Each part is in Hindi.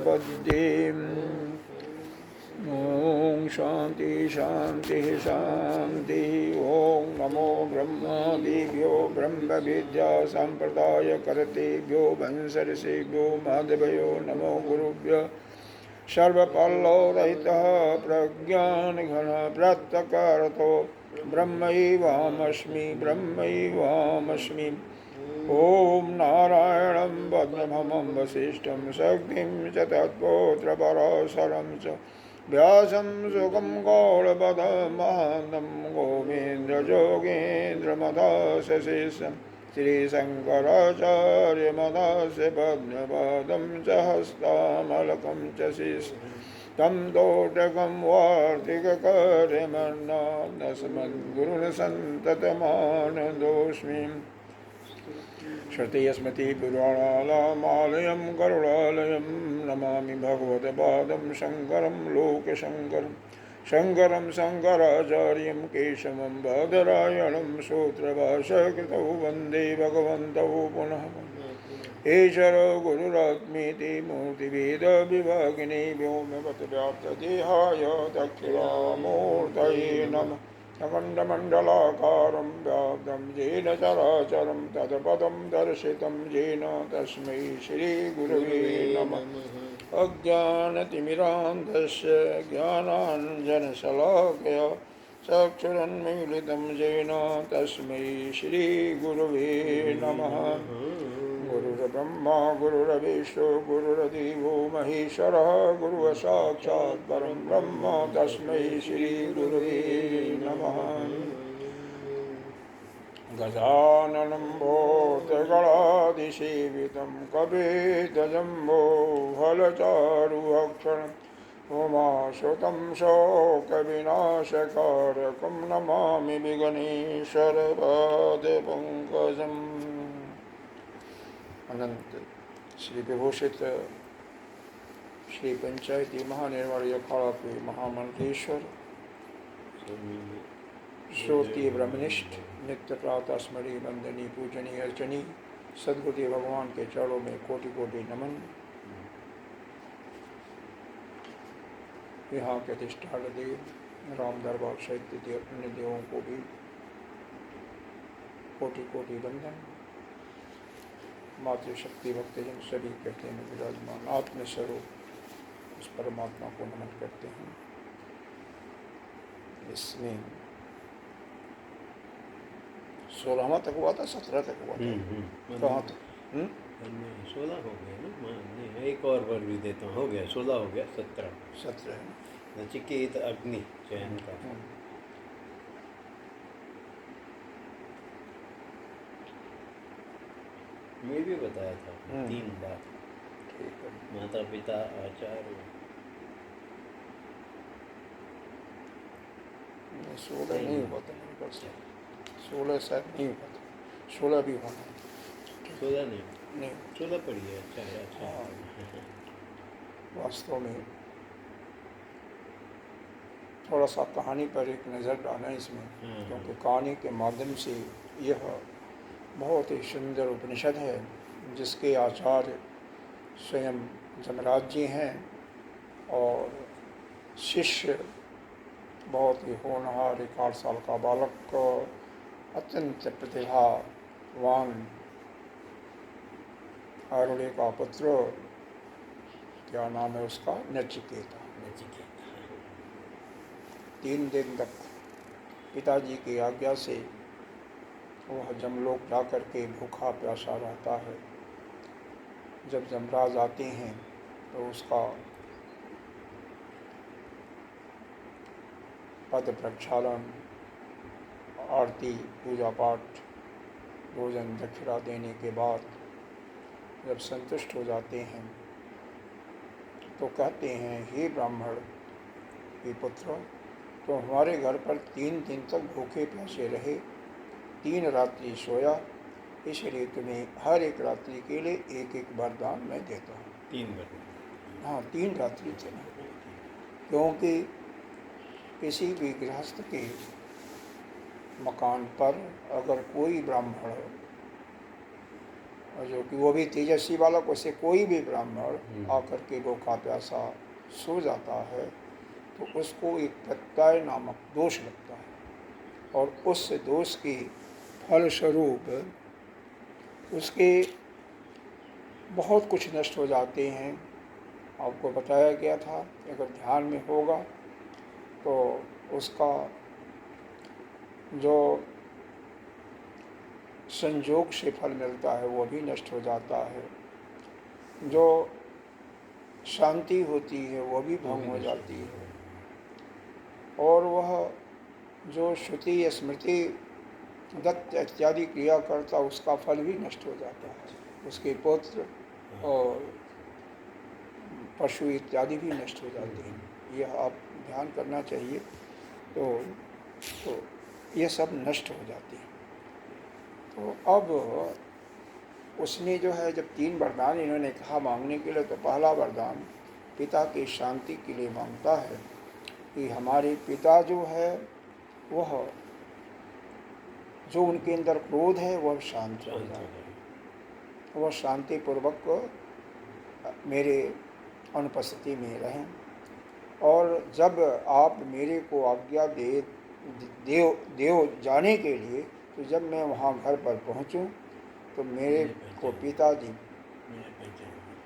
प्रपद्ये। ओम शांति शांति शांति। ओम नमो ब्रह्मादिभ्यो ब्रह्म विद्या संप्रदाय कर्तेभ्यो वंशऋषिभ्यो माधवयो नमो गुरुभ्यो सर्वपल्लवरहितः प्रज्ञानघन प्रत्यकारतो ब्रह्मैवाहमस्मि। ओम नारायणं पद्मभमं वसिष्ठं शक्तिं च तत्पौत्रपराशरं च व्यासं सुगं गौडपदमहन्तं गोविन्दयोगेन्द्रमदाशेषं श्रीशङ्कराचार्यमदास्य पद्मपादं च हस्तामलकं च शीर्षं तं तोटकं वार्तिककार्यमन्नादस्मद्गुरुन् सन्ततमानतोऽस्मि। श्रुतिस्मृतिपुराणानामालयं करुणालयं नमामि भगवत्पादं शङ्करं लोकशङ्करं शङ्करं शङ्कराचार्यं केशवं बादरायणं सूत्रभाष्यकृतौ वन्दे भगवन्तौ पुनः ईश्वरो गुरुरात्मेति मूर्तिभेदविभागिने व्योमवद्व्याप्तदेहाय दक्षिणामूर्तये नमः। अखण्डमण्डलाकारं व्याप्तं येन चराचरं तत्पदं दर्शितं येन तस्मै श्रीगुरवे नमः। अज्ञानतिमिरान्धस्य ज्ञानाञ्जनशलाकया चक्षुरुन्मीलितं येन तस्मै श्रीगुरवे नमः। गुरुर्ब्रह्मा गुरुर्विष्णु गुरुर्देवो महेश्वरः गुरुः साक्षात् परं ब्रह्म तस्मै श्रीगुरवे नमः। गजाननं भूतगणाधिसेवितं कपिध्वजम्बोफलचारुभक्षणम् उमासुतं शोकविनाशकारकं नमामि विघ्नेश्वरपादपङ्कजम्। अनंत श्री विभूषित श्री पंचायती महानिर्वाण अखाड़ा के महामंत्रेश्वर श्रोतीय ब्रह्मनिष्ठ नित्य प्रातः स्मरी वंदनी पूजनी अर्चनी सदगुरुदेव भगवान के चरणों में कोटि कोटि नमन। यहाँ के अधिष्ठान देव राम दरबार सहित अन्य देवों को भी कोटि कोटि वंदन। मातृशक्ति भक्तजन सभी कहते हैं विराजमान आत्मस्वरूप उस परमात्मा को नमन करते हैं। इसमें 16वां तक हुआ था 17 तक हुआ था कहाँ तक 16 हो गया ना। एक और बार भी देता हूँ, हो गया 16 हो गया 17 है नचिकेत अग्नि चयन का। मैं भी बताया था 3 बार। माता पिता आचार्य 16 नहीं हुआ था मेरे पास 16 शायद नहीं हुआ था 16 भी होना 16 नहीं 16 पढ़िए। अच्छा वास्तव में थोड़ा सा कहानी पर एक नज़र डालें इसमें क्योंकि कहानी के माध्यम से यह बहुत ही सुंदर उपनिषद है जिसके आचार्य स्वयं जमराज जी हैं और शिष्य बहुत ही होनहार 8 साल का बालक अत्यंत प्रतिभावान आरुणि का पुत्र क्या नाम है उसका नचिकेता। 3 दिन तक पिताजी की आज्ञा से वह जमलोक जाकर के भूखा प्यासा रहता है। जब जमराज आते हैं तो उसका पद प्रक्षालन आरती पूजा पाठ भोजन दक्षिणा देने के बाद जब संतुष्ट हो जाते हैं तो कहते हैं हे ब्राह्मण हे पुत्र तो हमारे घर पर 3 दिन तक भूखे प्यासे रहे 3 रात्रि सोया इसलिए तुम्हें हर एक रात्रि के लिए एक वरदान मैं देता हूँ। 3 वरदान। हाँ 3 रात्रि थे ना क्योंकि किसी भी गृहस्थ के मकान पर अगर कोई ब्राह्मण और जो कि वो भी तेजस्वी बालक, उसे कोई भी ब्राह्मण आकर के भूखा प्यासा सो जाता है तो उसको एक प्रत्यय नामक दोष लगता है, और उस दोष के फलस्वरूप उसके बहुत कुछ नष्ट हो जाते हैं। आपको बताया गया था अगर ध्यान में होगा तो उसका जो संयोग से फल मिलता है वो भी नष्ट हो जाता है, जो शांति होती है वो भी भंग हो जाती है, और वह जो श्रुति स्मृति दत्त इत्यादि क्रिया करता उसका फल भी नष्ट हो जाता है, उसके पुत्र और पशु इत्यादि भी नष्ट हो जाते हैं। यह आप ध्यान करना चाहिए। तो ये सब नष्ट हो जाते हैं। तो अब उसने जो है जब 3 वरदान इन्होंने कहा मांगने के लिए, तो पहला वरदान पिता की शांति के लिए मांगता है कि हमारे पिता जो है वह जो उनके अंदर क्रोध है वह शांत हो जाए, वह शांतिपूर्वक मेरे अनुपस्थिति में रहें, और जब आप मेरे को आज्ञा देव जाने के लिए, तो जब मैं वहाँ घर पर पहुँचूँ तो मेरे को पिताजी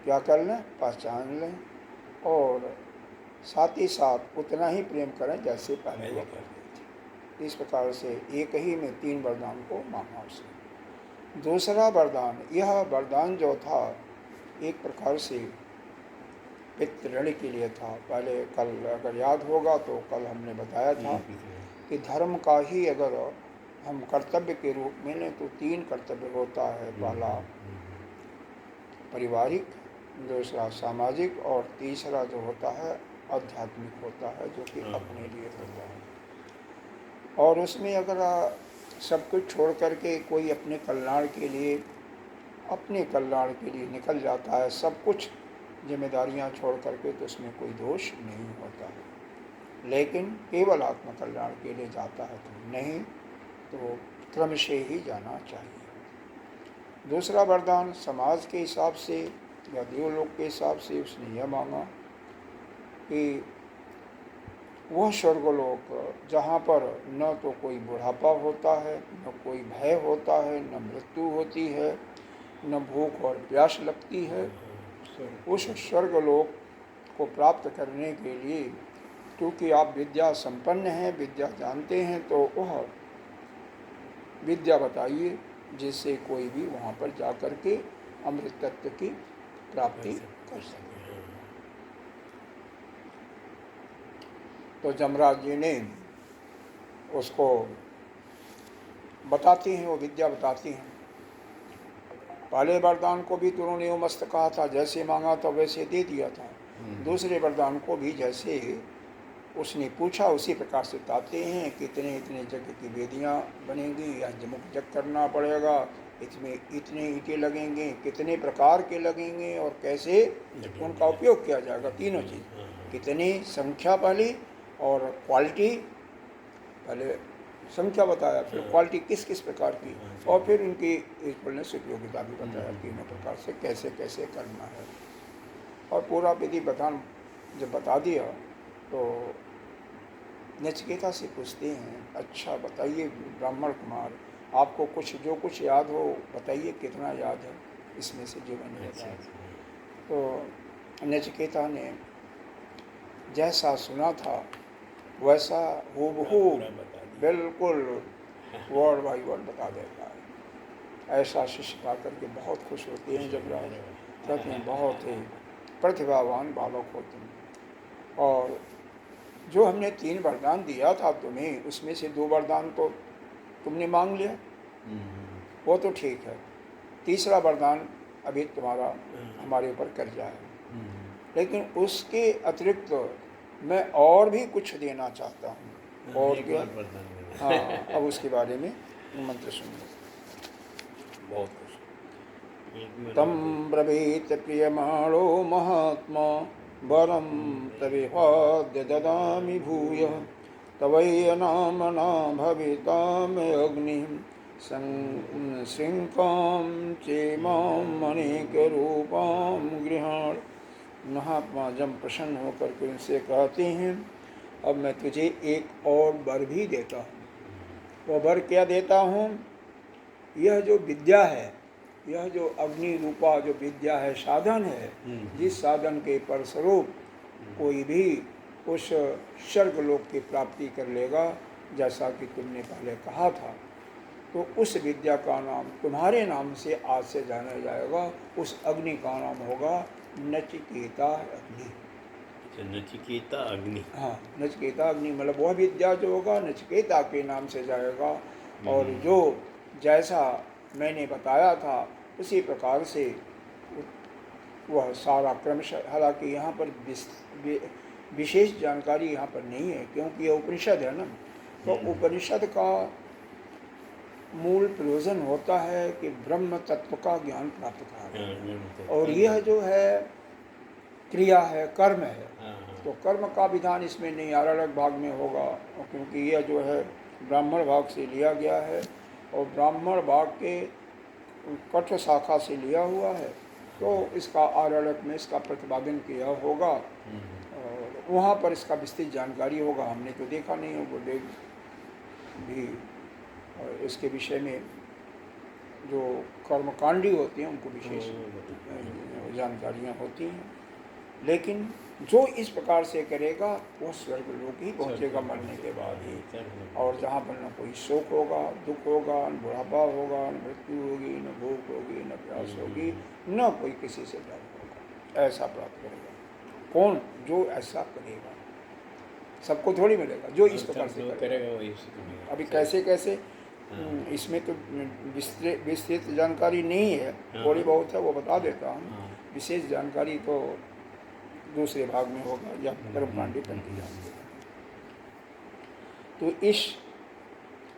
क्या कर लें, पहचान लें, और साथ ही साथ उतना ही प्रेम करें जैसे पहले वो करते थे। इस प्रकार से एक ही में 3 वरदान को मांगा उसने। दूसरा वरदान, यह वरदान जो था एक प्रकार से पितृऋण के लिए था। पहले कल अगर याद होगा तो कल हमने बताया था कि धर्म का ही अगर हम कर्तव्य के रूप में लें तो 3 कर्तव्य होता है। पहला पारिवारिक, दूसरा सामाजिक, और तीसरा जो होता है आध्यात्मिक होता है, जो कि अपने लिए होता है। और उसमें अगर सब कुछ छोड़ करके कोई अपने कल्याण के लिए निकल जाता है, सब कुछ जिम्मेदारियां छोड़ करके, तो उसमें कोई दोष नहीं होता है। लेकिन केवल आत्म कल्याण के लिए जाता है तो नहीं, तो क्रम से ही जाना चाहिए। दूसरा वरदान समाज के हिसाब से या देवलोक के हिसाब से उसने यह मांगा कि वह स्वर्गलोक जहाँ पर न तो कोई बुढ़ापा होता है, न कोई भय होता है, न मृत्यु होती है, न भूख और प्यास लगती है, उस स्वर्गलोक को प्राप्त करने के लिए, क्योंकि आप विद्या संपन्न हैं, विद्या जानते हैं, तो वह विद्या बताइए जिससे कोई भी वहाँ पर जाकर के अमृत तत्व की प्राप्ति कर सके। तो जमराज जी ने उसको बताती हैं, वो विद्या बताती हैं। पहले वरदान को भी तो उन्होंने वो मस्त कहा था, जैसे मांगा तो वैसे दे दिया था। दूसरे वरदान को भी जैसे उसने पूछा उसी प्रकार से बताते हैं कि इतने जग की वेदियाँ बनेंगी, या जमुक जग करना पड़ेगा, इसमें इतने ईंटें लगेंगे, कितने प्रकार के लगेंगे और कैसे उनका उपयोग किया जाएगा। तीनों चीज़, कितनी संख्या पहले और क्वालिटी, पहले संख्या बताया, फिर क्वालिटी किस किस प्रकार की, और फिर इनकी यूजफुलनेस उपयोगिता भी बताया, तीनों प्रकार से कैसे कैसे करना है। और पूरा विधि विधान जब बता दिया तो नचिकेता से पूछते हैं, अच्छा बताइए ब्राह्मण कुमार, आपको जो कुछ याद हो बताइए, कितना याद है इसमें से जो मैंने बताया। तो नचिकेता ने जैसा सुना था वैसा हूबहू बिल्कुल वर्ड बाई वर्ड बता देता है। ऐसा शिष्य पा करके बहुत खुश होते हैं जमराज, कहते हैं बहुत ही प्रतिभावान बालक हो तुम। और जो हमने 3 वरदान दिया था तुम्हें, उसमें से 2 वरदान तो तुमने मांग लिया, वो तो ठीक है। तीसरा वरदान अभी तुम्हारा हमारे ऊपर कर्जा है, लेकिन उसके अतिरिक्त मैं और भी कुछ देना चाहता हूँ। और क्या? हाँ, अब उसके बारे में मंत्र सुनिए। बहुत कुछ। तम ब्रवीत प्रियमाणो महात्मा वरम तविहाद्य ददामि भूयः तवैय नामना भविताम अग्नि शृंखां चेमां मणिकरूपां गृहाण। महात्मा जब प्रसन्न होकर के उनसे कहते हैं, अब मैं तुझे एक और वर भी देता हूँ। वो वर क्या देता हूँ? यह जो विद्या है, यह जो अग्नि रूपा जो विद्या है, साधन है, जिस साधन के फलस्वरूप कोई भी उस स्वर्गलोक की प्राप्ति कर लेगा, जैसा कि तुमने पहले कहा था, तो उस विद्या का नाम तुम्हारे नाम से आज से जाना जाएगा। उस अग्नि का नाम होगा नचिकेता अग्नि। नचिकेता अग्नि। हाँ, नचिकेता अग्नि मतलब वह विद्या जो होगा नचिकेता के नाम से जाएगा। और जो जैसा मैंने बताया था उसी प्रकार से वह सारा क्रमशः, हालांकि यहाँ पर विशेष जानकारी यहाँ पर नहीं है, क्योंकि यह उपनिषद है ना। तो उपनिषद का मूल प्रयोजन होता है कि ब्रह्म तत्व का ज्ञान प्राप्त करा, और यह जो है क्रिया है, कर्म है, तो कर्म का विधान इसमें नहीं अलग भाग में होगा, क्योंकि यह जो है ब्राह्मण भाग से लिया गया है और ब्राह्मण भाग के कठ शाखा से लिया हुआ है, तो इसका आरण्यक में इसका प्रतिपादन किया होगा और वहाँ पर इसका विस्तृत जानकारी होगा। हमने तो देखा नहीं है, वो देख भी इसके विषय में जो कर्मकांडी होते हैं उनको विशेष जानकारियाँ होती हैं। लेकिन जो इस प्रकार से करेगा वो स्वर्ग लोक ही पहुँचेगा मरने के बाद ही, और जहाँ पर न कोई शोक होगा, दुख होगा, न बुढ़ापा होगा, न मृत्यु होगी, न भूख होगी, न प्यास होगी, न कोई किसी से डर होगा। ऐसा प्राप्त करेगा कौन? जो ऐसा करेगा। सबको थोड़ी मिलेगा, जो इस प्रकार से करेगा। अभी कैसे कैसे इसमें तो विस्तृत जानकारी नहीं है, थोड़ी बहुत है, वो बता देता हूँ। विशेष जानकारी तो दूसरे भाग में होगा या कर्मकांडी पंक्ति जाएंगे। तो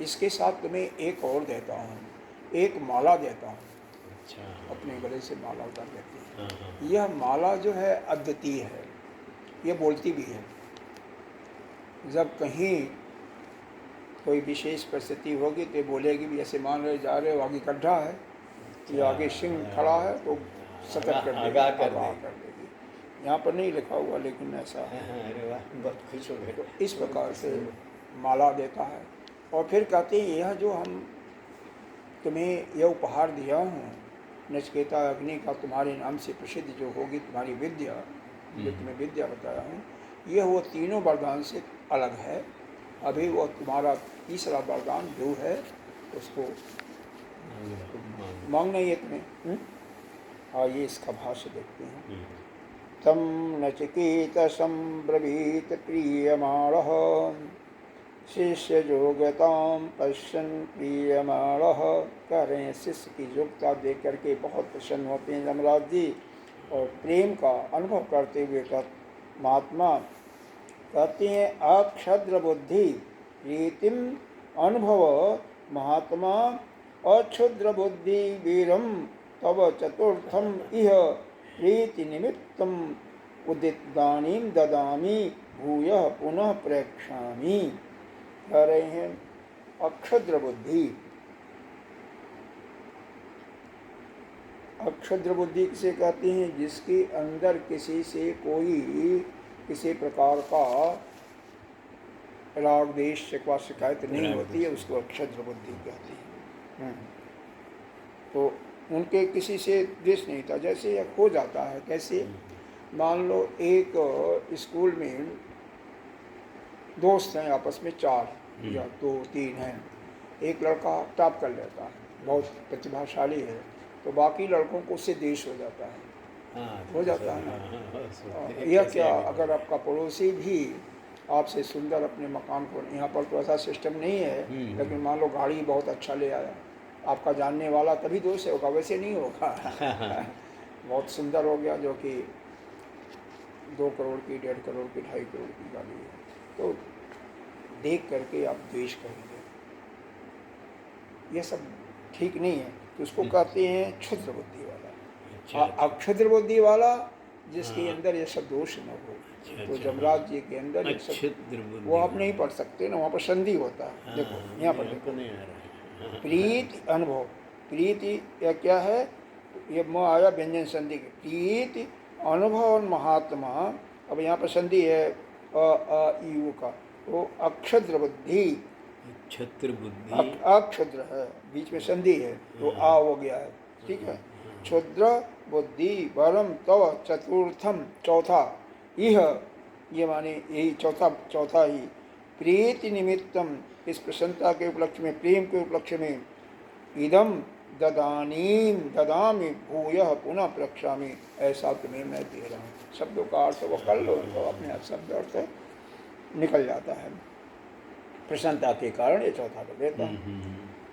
इसके साथ तुम्हें एक और देता हूँ, एक माला देता हूँ। अच्छा। अपने गले से माला उतार देती है। यह माला जो है अद्वितीय है, ये बोलती भी है। जब कहीं कोई विशेश परिस्थिति होगी तो बोलेगी भी, ऐसे मान रहे जा रहे हो आगे गड्ढा है, ये आगे सिंह खड़ा है तो सतर्क कर देगी। यहाँ पर नहीं लिखा हुआ लेकिन ऐसा है। अरे वाह, बहुत खुश हो गए। तो इस प्रकार से माला देता है और फिर कहते हैं, यह जो हम तुम्हें यह उपहार दिया हूँ नचिकेता अग्नि का, तुम्हारे नाम से प्रसिद्ध जो होगी तुम्हारी विद्या, जो तुम्हें विद्या बताया हूँ, यह वो तीनों वरदान से अलग है। अभी वो तुम्हारा तीसरा वरदान जो है उसको मांगना ही है तुम्हें। आइए इसका भाष्य देखते हैं। तम नचिकेत संब्रवीत प्रियमाणः शिष्य योग्यताम पश्यन् प्रियमाणः। कह रहे हैं शिष्य की योग्यता देख करके बहुत प्रसन्न होते हैं यमराज जी, और प्रेम का अनुभव करते हुए महात्मा कहते हैं, अक्षद्र बुद्धि प्रीतिम अनुभव महात्मा अक्षुद्र बुद्धि वीरम तव चतुर्थम इह प्रीति निमित्तम उदितानीम ददामी भूयः पुनः प्रेक्षामि। कह रहे हैं अक्षुद्र बुद्धि। अक्षुद्र बुद्धि किसे कहते हैं? जिसके अंदर किसी से कोई किसी प्रकार का राग द्वेष शिकवा शिकायत नहीं होती है, उसको अक्षुद्र बुद्धि कहते हैं। तो उनके किसी से द्वेष नहीं था। जैसे यह खो जाता है, कैसे? मान लो एक स्कूल में दोस्त हैं आपस में 4 या 2-3 हैं। एक लड़का टॉप कर लेता है, बहुत प्रतिभाशाली है, तो बाकी लड़कों को उससे द्वेष हो जाता है। हो जाता है ना। यह क्या, अगर आपका पड़ोसी भी आपसे सुंदर अपने मकान को, यहाँ पर तो ऐसा सिस्टम नहीं है, लेकिन मान लो गाड़ी बहुत अच्छा ले आया, आपका जानने वाला, तभी दोस्त होगा, वैसे नहीं होगा। बहुत सुंदर हो गया, जो कि 2 करोड़ की, 1.5 करोड़ की, 2.5 करोड़ की गाड़ी है, तो देख करके आप द्वेष करेंगे। यह सब ठीक नहीं है। तो उसको कहते हैं क्षुद्र बुद्धि वाला। अक्षुद्र बुद्धि वाला जिसके अंदर ये सब दोष न हो। तो जमराज जी के अंदर ये सब, वो आप नहीं पढ़ सकते ना, वहाँ पर संधि होता है। देखो यहाँ पर देखो, प्रीति अनुभव, प्रीति यह क्या है, ये म आया व्यंजन संधि की, प्रीति अनुभव और महात्मा। अब यहाँ पर संधि है यू का, वो अक्षद्र बुद्धि, क्षत्र बुद्धि, अक्षुद्र है, बीच में संधि है तो आ हो गया है, ठीक है। क्षुद्र बुद्धि वरम तव चतुर्थम, चौथा, यह, ये माने यही चौथा, चौथा ही, प्रीति निमित्तम, इस प्रसन्नता के उपलक्ष्य में, प्रेम के उपलक्ष्य में, इदम ददानीम ददामी भूयः पुनः प्रक्षामि, ऐसा तुम्हें मैं दे रहा हूँ। शब्दों का अर्थ वो कर लो तो अपने आप शब्द अर्थ निकल जाता है। प्रसन्नता के कारण ये चौथा कर देता हूँ।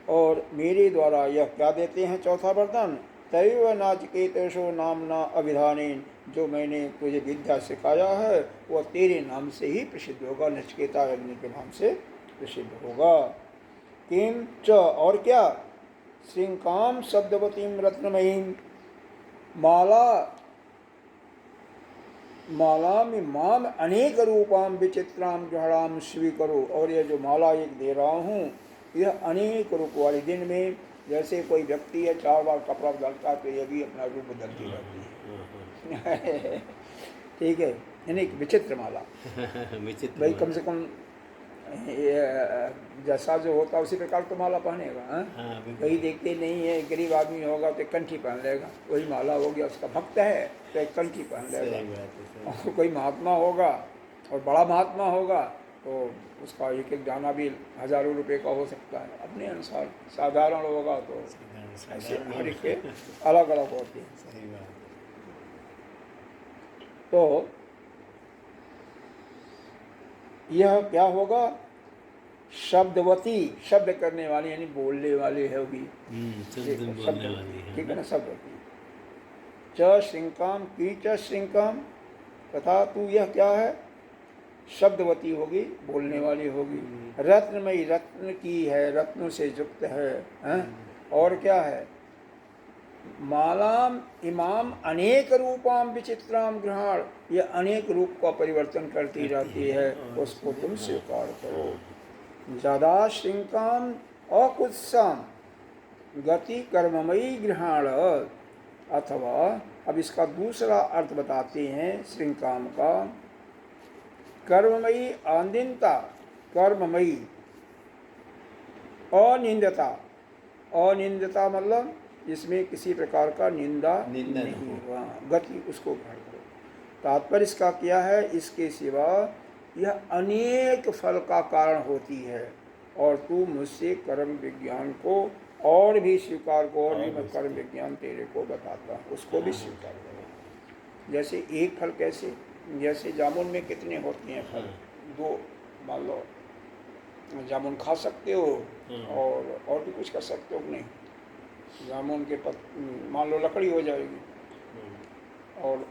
और मेरे द्वारा यह क्या देते हैं चौथा वरदान, तैव नाचिकेतसो नामना अभिधानेन, जो मैंने तुझे विद्या सिखाया है वह तेरे नाम से ही प्रसिद्ध होगा, नचिकेता अग्नि के नाम से प्रसिद्ध होगा। किम च, और क्या, श्रृंकाम शब्दवतीम रत्नमयीम, माला, माला में माम अनेक रूपाम विचित्राम गृहणाम स्वीकरो, और यह जो माला एक दे रहा हूँ यह अनेक रूप वाले, दिन में जैसे कोई व्यक्ति है 4 बार कपड़ा बदलता तो यह भी अपना रूप बदलती रहती है। ठीक है, यानी विचित्र माला। विचित्र भाई कम से कम जैसा जो होता है उसी प्रकार तो माला पहनेगा। कहीं देखते नहीं है, गरीब आदमी होगा तो एक कंठी पहन लेगा, वही माला हो गया, उसका भक्त है तो एक कंठी पहन लेगा। और कोई महात्मा होगा और बड़ा महात्मा होगा तो उसका एक एक दाना भी हजारों रुपए का हो सकता है अपने अनुसार। साधारण होगा तो ऐसे हर एक के अलग अलग होते हैं। तो यह क्या होगा, शब्दवती, शब्द करने वाली यानी बोलने वाली होगी, ठीक है ना, शब्दवती। च श्रृंकाम की च श्रृंकाम, तथा तू यह क्या है, शब्दवती होगी, बोलने वाली होगी। रत्नमयी, रत्न की है, रत्नों से युक्त है। और क्या है, मालाम इमाम अनेक रूपाम विचित्राम गृहाण, ये अनेक रूप का परिवर्तन करती रहती है, उसको तुम स्वीकार करो। ज्यादा श्रृंकाम अकुत्साम गति कर्ममयी गृहाण, अथवा अब इसका दूसरा अर्थ बताते हैं श्रृंकाम का, कर्ममयी आनंदता, कर्ममयी, अनिंदता, अनिंदता मतलब इसमें किसी प्रकार का निंदा नहीं हुआ, गति उसको ग्रहण करो। तात्पर्य इसका क्या है, इसके सिवा यह अनेक फल का कारण होती है, और तू मुझसे कर्म विज्ञान को और भी स्वीकार को, और भी मैं कर्म विज्ञान तेरे को बताता हूँ, उसको भी स्वीकार करो। जैसे एक फल कैसे, जैसे जामुन में कितने होते हैं फल, 2 मान लो, जामुन खा सकते हो और भी कुछ कर सकते हो नहीं। जामुन के मान लो लकड़ी हो जाएगी, और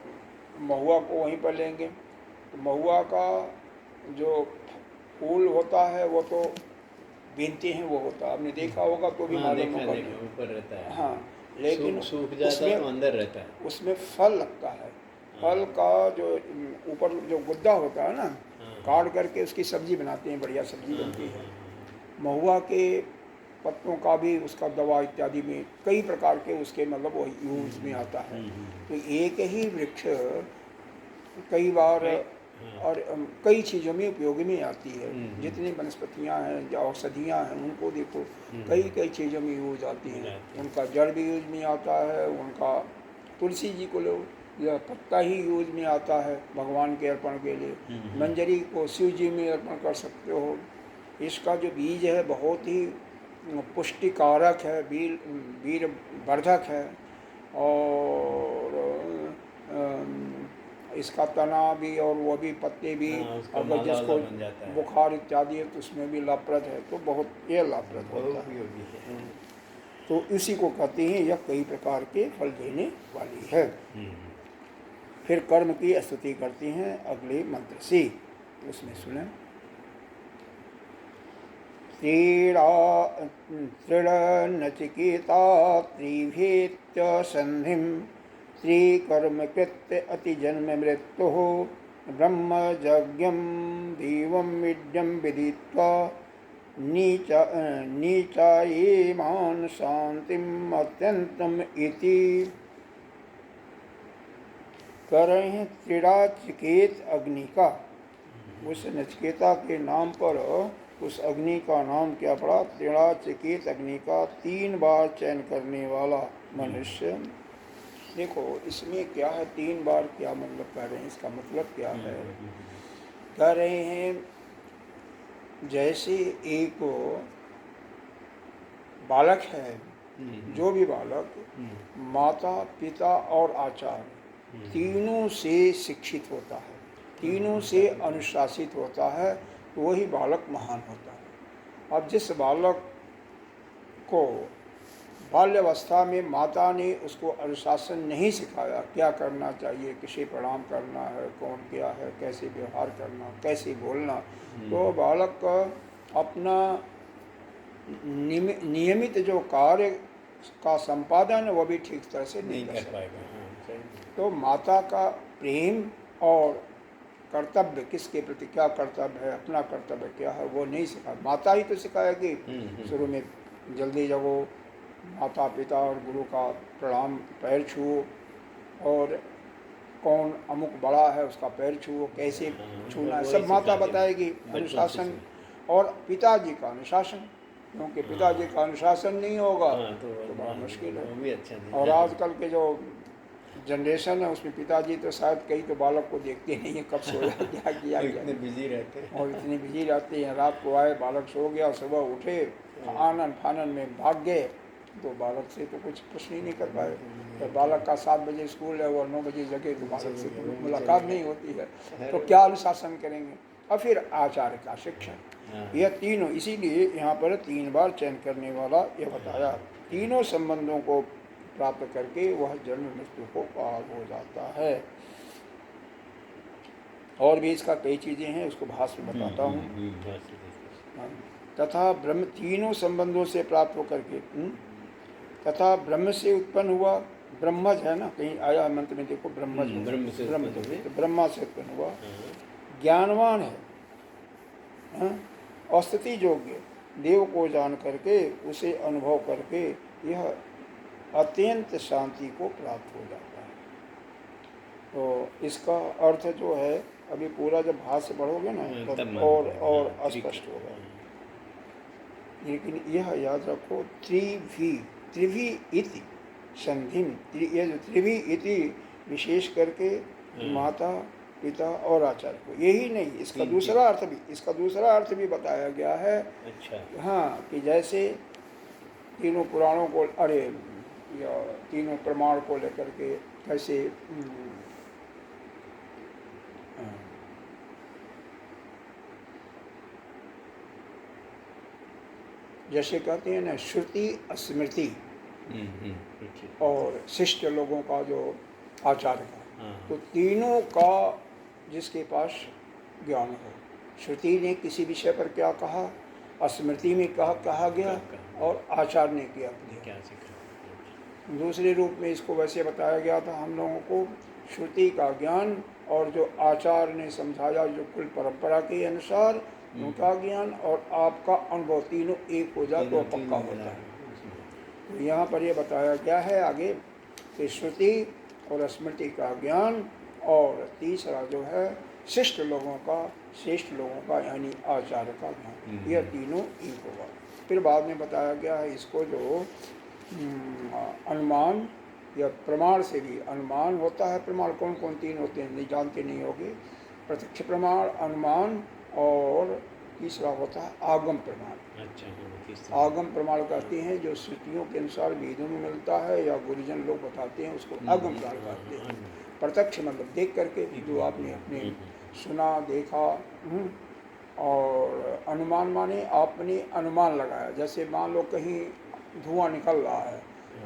महुआ को वहीं पर लेंगे तो महुआ का जो फूल होता है वो तो बीनते हैं, वो होता है, आपने देखा होगा तो भी मालूम होगा, ऊपर रहता है। हाँ, लेकिन सूख जाता है तो अंदर रहता है, उसमें फल लगता है। फल का जो ऊपर जो गुद्दा होता है ना, काट करके उसकी सब्जी बनाते हैं, बढ़िया सब्जी बनती है। महुआ के पत्तों का भी उसका दवा इत्यादि में कई प्रकार के उसके मतलब वो यूज में आता है। तो एक ही वृक्ष कई बार और कई चीज़ों में उपयोगी में आती है। जितनी वनस्पतियाँ हैं, जो औषधियाँ हैं, उनको देखो कई चीज़ों में यूज आती हैं। उनका जड़ भी यूज में आता है, उनका तुलसी जी को लो, यह पत्ता ही यूज में आता है भगवान के अर्पण के लिए। मंजरी को शिव जी में अर्पण कर सकते हो। इसका जो बीज है बहुत ही पुष्टिकारक है, वीर वर्धक है, और इसका तना भी और वो भी पत्ते भी, अगर जिसको बुखार इत्यादि है तो उसमें भी लाभप्रद है, तो बहुत ये लाभप्रद होता है। तो इसी को कहते हैं यह कई प्रकार के फल देने वाली है। फिर कर्म की स्तुति करते हैं अगले मंत्र से, उसमें सुने। नचिकेता त्रिभेत्य संधिं त्रिकर्मकृत्य अतिजन्म मृत्युः ब्रह्मयज्ञं देवं विद्यं विदित्वा नीचायेमान शांतिम अत्यंतम इति। कर रहे हैं त्रिराचिकेत अग्नि का। उस नचिकेता के नाम पर उस अग्नि का नाम क्या पड़ा? त्रिराचिकेत अग्नि का। 3 बार चयन करने वाला मनुष्य। देखो इसमें क्या है, 3 बार क्या मतलब कर रहे हैं, इसका मतलब क्या है? कह रहे हैं जैसे एक बालक है, जो भी बालक माता पिता और आचार्य तीनों से शिक्षित होता है, तीनों से अनुशासित होता है, तो वही बालक महान होता है। अब जिस बालक को बाल्यावस्था में माता ने उसको अनुशासन नहीं सिखाया, क्या करना चाहिए, किसे प्रणाम करना है, कौन क्या है, कैसे व्यवहार करना, कैसे बोलना, तो बालक का अपना नियमित जो कार्य का संपादन वो भी ठीक तरह से नहीं कर पाएगा। तो माता का प्रेम और कर्तव्य, किसके प्रति क्या कर्तव्य है, अपना कर्तव्य क्या है, वो नहीं सिखा। माता ही तो सिखाएगी। शुरू में जल्दी जगो, माता पिता और गुरु का प्रणाम, पैर छुओ, और कौन अमुक बड़ा है उसका पैर छुओ, कैसे छूना है, सब माता बताएगी। अनुशासन और पिताजी का अनुशासन, क्योंकि पिताजी का अनुशासन नहीं होगा तो बड़ा मुश्किल है। और आजकल के जो जनरेशन है उसमें पिताजी तो शायद कई तो बालक को देखते नहीं है, कब सोया क्या किया, इतने बिजी रहते हैं और इतने बिजी रहते हैं। रात को आए, बालक सो गया, सुबह उठे, आनन फानन में भाग गए, तो बालक से तो कुछ प्रश्न ही नहीं कर पाए। तो बालक का 7 बजे स्कूल है और 9 बजे जगह, तो बालक से मुलाकात नहीं होती है, तो क्या अनुशासन करेंगे। और फिर आचार्य का शिक्षण, यह तीनों, इसीलिए यहाँ पर 3 बार चयन करने वाला यह बताया। तीनों संबंधों को प्राप्त करके वह जन्म मृत्यु को पार हो जाता है। और भी इसका कई चीज़ें हैं, उसको भाष्य में बताता हूँ। तथा ब्रह्म, तीनों संबंधों से प्राप्त होकर के, तथा ब्रह्म से उत्पन्न हुआ, ब्रह्मज है ना, कहीं आया मंत्र में देखो, ब्रह्मज, ब्रह्मा से उत्पन्न हुआ, ज्ञानवान है, औस्तिति योग्य, देव को जान करके उसे अनुभव करके यह अत्यंत शांति को प्राप्त हो जाता है। तो इसका अर्थ जो है, अभी पूरा जब भाष्य पढ़ोगे ना तब और स्पष्ट होगा। लेकिन यह याद रखो, त्रिभी इति संधिम, ये जो त्रिभी इति विशेष करके माता पिता और आचार्य को, यही नहीं, इसका दूसरा अर्थ भी, इसका दूसरा अर्थ भी बताया गया है। अच्छा। हाँ, कि जैसे तीनों पुराणों को, अरे या तीनों प्रमाण को लेकर के कैसे जैसे कहते हैं ना, श्रुति स्मृति और शिष्ट लोगों का जो आचार्य का, तो तीनों का जिसके पास ज्ञान हो, श्रुति ने किसी विषय पर क्या कहा, स्मृति में कहा गया, और आचार्य ने क्या सिखाया। दूसरे रूप में इसको वैसे बताया गया था हम लोगों को, श्रुति का ज्ञान और जो आचार्य ने समझाया, जो कुल परंपरा के अनुसार उनका ज्ञान और आपका अनुभव, तीनों एक हो जाए तो पक्का होता है। तो यहाँ पर ये बताया गया है आगे कि श्रुति और स्मृति का ज्ञान, और तीसरा जो है शिष्ट लोगों का, श्रेष्ठ लोगों का यानी आचार्य का ज्ञान, यह तीनों एक होगा। फिर बाद में बताया गया है इसको, जो अनुमान या प्रमाण से भी अनुमान होता है। प्रमाण कौन कौन 3 होते हैं, नहीं जानते नहीं होगे, प्रत्यक्ष प्रमाण, अनुमान, और तीसरा होता है आगम प्रमाण। अच्छा, आगम प्रमाण कहते हैं जो श्रुतियों के अनुसार वेदों में मिलता है या गुरुजन लोग बताते हैं, उसको आगम प्रमाण कहते हैं। प्रत्यक्ष मतलब देख करके, जो आपने अपने सुना देखा, और अनुमान माने आपने अनुमान लगाया। जैसे मान लो कहीं धुआं निकल रहा है,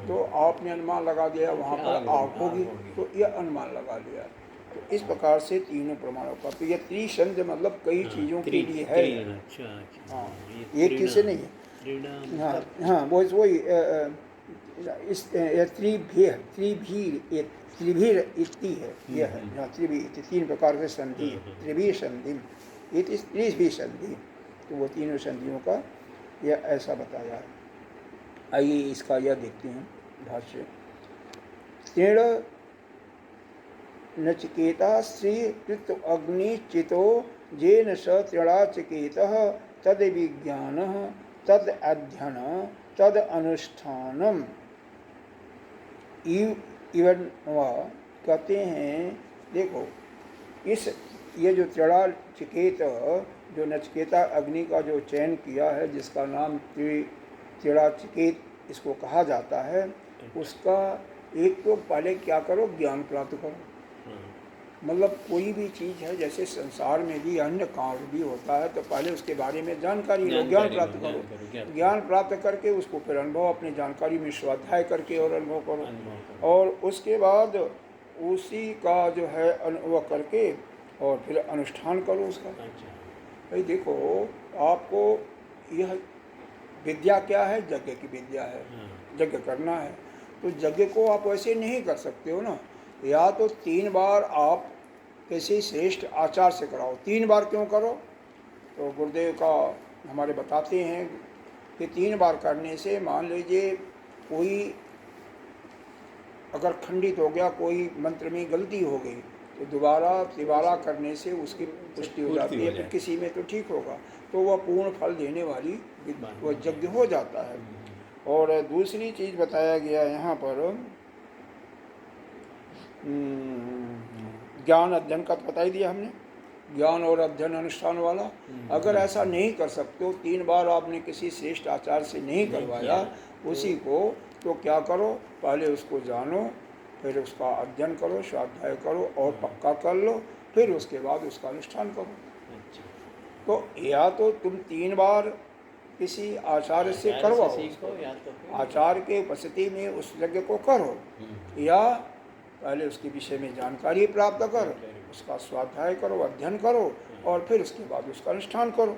तो आपने अनुमान लगा दिया वहाँ पर आग होगी, तो यह अनुमान लगा लिया। तो इस प्रकार से तीनों प्रमाणों का, तो यह त्रिसंध मतलब कई चीज़ों के लिए है। हाँ, एक किसे नहीं है। हाँ हाँ, वही इस त्रिभीर इति है, यह है यहाँ त्रिभी, 3 प्रकार से संधि, त्रिभी संधि, त्रिभी संधि, तो वो तीनों संधियों का यह ऐसा बताया है। आइए इसका यह देखते हैं भाष्य। तीर्ण नचिकेता श्री कृत अग्निचितो जेन स तृणाचिकेतः तद विज्ञान तद अध्ययन तद अनुष्ठानम। इवन कहते हैं, देखो इस ये जो तृणाचिकेत, जो नचिकेता अग्नि का जो चयन किया है, जिसका नाम तृणाचिकेत इसको कहा जाता है, उसका एक तो पहले क्या करो, ज्ञान प्राप्त करो। मतलब कोई भी चीज़ है, जैसे संसार में भी अन्य काम भी होता है, तो पहले उसके बारे में जानकारी लो, ज्ञान प्राप्त करो। ज्ञान प्राप्त करके उसको फिर अनुभव, अपनी जानकारी में स्वाध्याय करके और अनुभव करो, और उसके बाद उसी का जो है अनुभव करके और फिर अनुष्ठान करो उसका। भाई देखो, आपको यह विद्या क्या है, यज्ञ की विद्या है, यज्ञ करना है। तो यज्ञ को आप वैसे नहीं कर सकते हो ना, या तो 3 बार आप किसी श्रेष्ठ आचार्य से कराओ। 3 बार क्यों करो, तो गुरुदेव का हमारे बताते हैं कि 3 बार करने से, मान लीजिए कोई अगर खंडित हो गया, कोई मंत्र में गलती हो गई, तो दोबारा करने से उसकी पुष्टि हो जाती है, फिर किसी में तो ठीक होगा, तो वह पूर्ण फल देने वाली वह यज्ञ हो जाता है। और दूसरी चीज़ बताया गया यहाँ पर, ज्ञान अध्ययन का तो बता ही दिया हमने, ज्ञान और अध्ययन अनुष्ठान वाला। अगर ऐसा नहीं कर सकते हो, 3 बार आपने किसी श्रेष्ठ आचार्य से नहीं करवाया उसी को, तो क्या करो, पहले उसको जानो, फिर उसका अध्ययन करो, स्वाध्याय करो और पक्का कर लो, फिर उसके बाद उसका अनुष्ठान करो। तो या तो तुम 3 बार किसी आचार्य से करवाओ, आचार्य के उपस्थिति में उस यज्ञ को करो, या पहले उसके विषय में जानकारी प्राप्त करो, उसका स्वाध्याय करो, अध्ययन करो, और फिर उसके बाद उसका अनुष्ठान करो।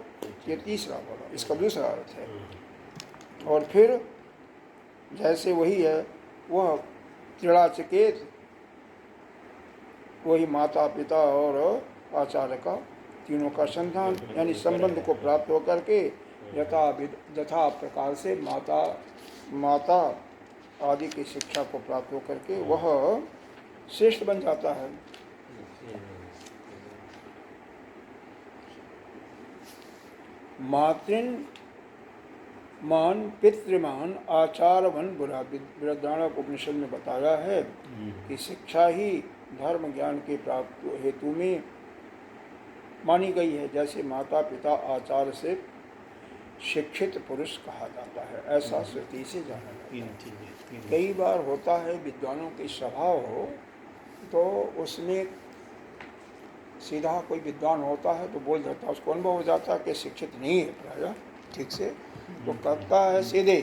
ये तीसरा बोला, इसका दूसरा अर्थ है। और फिर जैसे वही है, वह तृणाचिकेत वही माता पिता और आचार्य का, तीनों का संधान यानी संबंध को प्राप्त होकर के यथा प्रकार से माता आदि की शिक्षा को प्राप्त होकर के वह श्रेष्ठ बन जाता है। मातृन मान पितृमान आचारवन बृहदारण्यक उपनिषद में बताया है कि शिक्षा ही धर्म ज्ञान के प्राप्त हेतु में मानी गई है। जैसे माता पिता आचार्य से शिक्षित पुरुष कहा जाता है, ऐसा श्रुति से जाना जाता है। कई बार होता है विद्वानों की स्वभाव हो, तो उसमें सीधा कोई विद्वान होता है तो बोल देता है, उसको अनुभव हो जाता है कि शिक्षित नहीं है प्रायः ठीक से, तो कहता है सीधे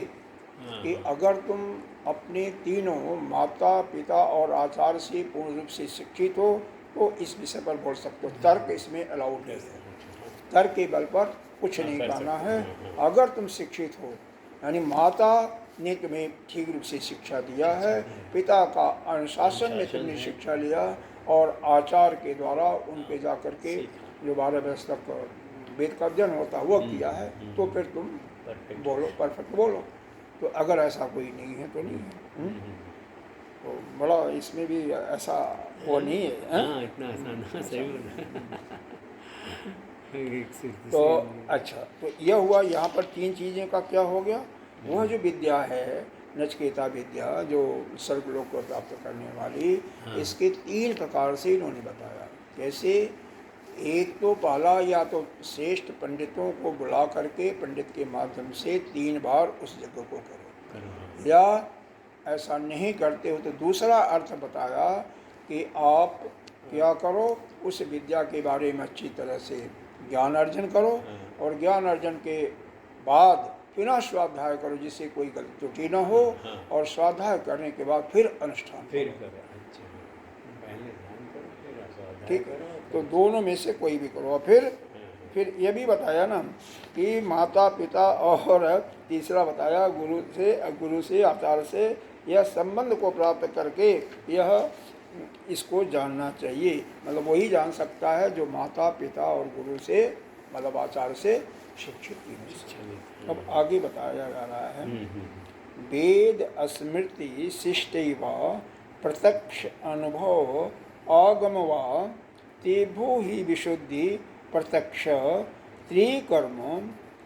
कि अगर तुम अपने तीनों माता पिता और आचार्य से पूर्ण रूप से शिक्षित हो तो इस विषय पर बोल सकते हो। तर्क इसमें अलाउड नहीं है, तर्क के बल पर कुछ नहीं कहना है। अगर तुम शिक्षित हो, यानी माता ने तुम्हें ठीक रूप से शिक्षा दिया है, पिता का अनुशासन में तुमने शिक्षा लिया, और आचार्य के द्वारा उनके जा कर के जो 12 वर्ष तक वेद का अध्ययन होता है वो किया है, तो फिर तुम बोलो, परफेक्ट बोलो। तो अगर ऐसा कोई नहीं है तो नहीं है। तो बड़ा इसमें भी ऐसा वो नहीं है, इतना आसान सही। तो अच्छा, तो यह हुआ यहाँ पर 3 चीज़ें का क्या हो गया। वह जो विद्या है नचिकेता विद्या, जो स्वर्गलोक को प्राप्त करने वाली, इसके 3 प्रकार से इन्होंने बताया। कैसे, एक तो पहला, या तो श्रेष्ठ पंडितों को बुला करके पंडित के माध्यम से 3 बार उस यज्ञ को करो, या ऐसा नहीं करते हो तो दूसरा अर्थ बताया कि आप क्या करो, उस विद्या के बारे में अच्छी तरह से ज्ञान अर्जन करो, और ज्ञान अर्जन के बाद पुनः स्वाध्याय करो जिससे कोई गलती त्रुटि न हो, और स्वाध्याय करने के बाद फिर अनुष्ठान करो। ठीक है, तो दोनों में से कोई भी करो। फिर ये भी बताया ना कि माता पिता, और तीसरा बताया गुरु से आचार्य से यह संबंध को प्राप्त करके यह इसको जानना चाहिए। मतलब वही जान सकता है जो माता पिता और गुरु से, मतलब आचार्य से शिक्षित तीनों से। शिक्षा भी। अब आगे बताया जा रहा है, हम्म। वेद स्मृति शिष्टैव प्रत्यक्ष अनुभव आगम वा तेभ्यो ही विशुद्धि प्रत्यक्ष त्रिकर्म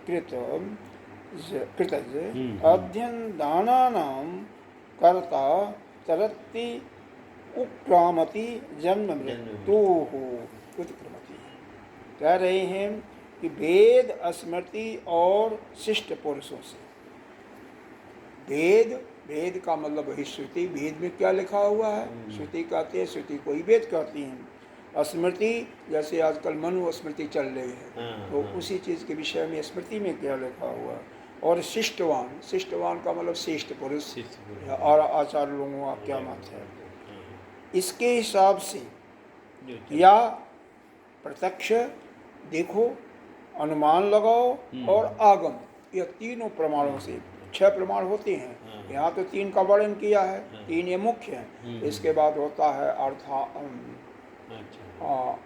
कृत कृतज अध्ययन दानानां कर्ता तरति उत्क्रामति जन्म मृत्यु उत्क्रमति। कह रहे हैं कि वेद स्मृति और शिष्ट पुरुषों से, वेद, वेद का मतलब वही श्रुति, वेद में क्या लिखा हुआ है श्रुति कहते हैं, श्रुति को ही वेद कहती हैं। स्मृति जैसे आजकल मनु स्मृति चल रही है, तो उसी चीज़ के विषय में स्मृति में क्या लिखा हुआ है। और शिष्टवान, शिष्टवान का मतलब श्रेष्ठ पुरुष और आचार्य लोगों का क्या मत है, इसके हिसाब से या प्रत्यक्ष देखो, अनुमान लगाओ और आगम, यह तीनों प्रमाणों से 6 प्रमाण होते हैं। यहाँ तो 3 का वर्णन किया है, 3 ये मुख्य हैं। इसके बाद होता है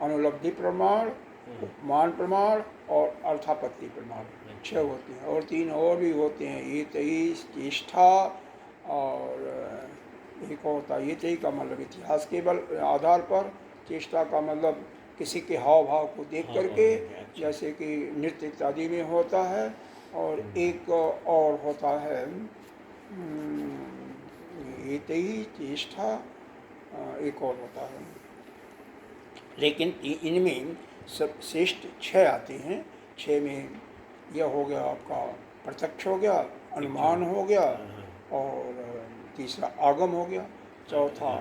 अनुलब्धि प्रमाण, उपमान प्रमाण और अर्थापत्ति प्रमाण, 6 होते हैं। और 3 और भी होते हैं, ये चेष्टा, और एक होता है ये तई का मतलब इतिहास के बल आधार पर, चेष्टा का मतलब किसी के हाव भाव को देख करके, जैसे कि नृत्य इत्यादि में होता है। और एक और होता है ये तई चेष्टा, एक और होता है, लेकिन इनमें सब श्रेष्ठ 6 आते हैं। 6 में यह हो गया आपका प्रत्यक्ष हो गया, अनुमान हो गया, और तीसरा आगम हो गया, चौथा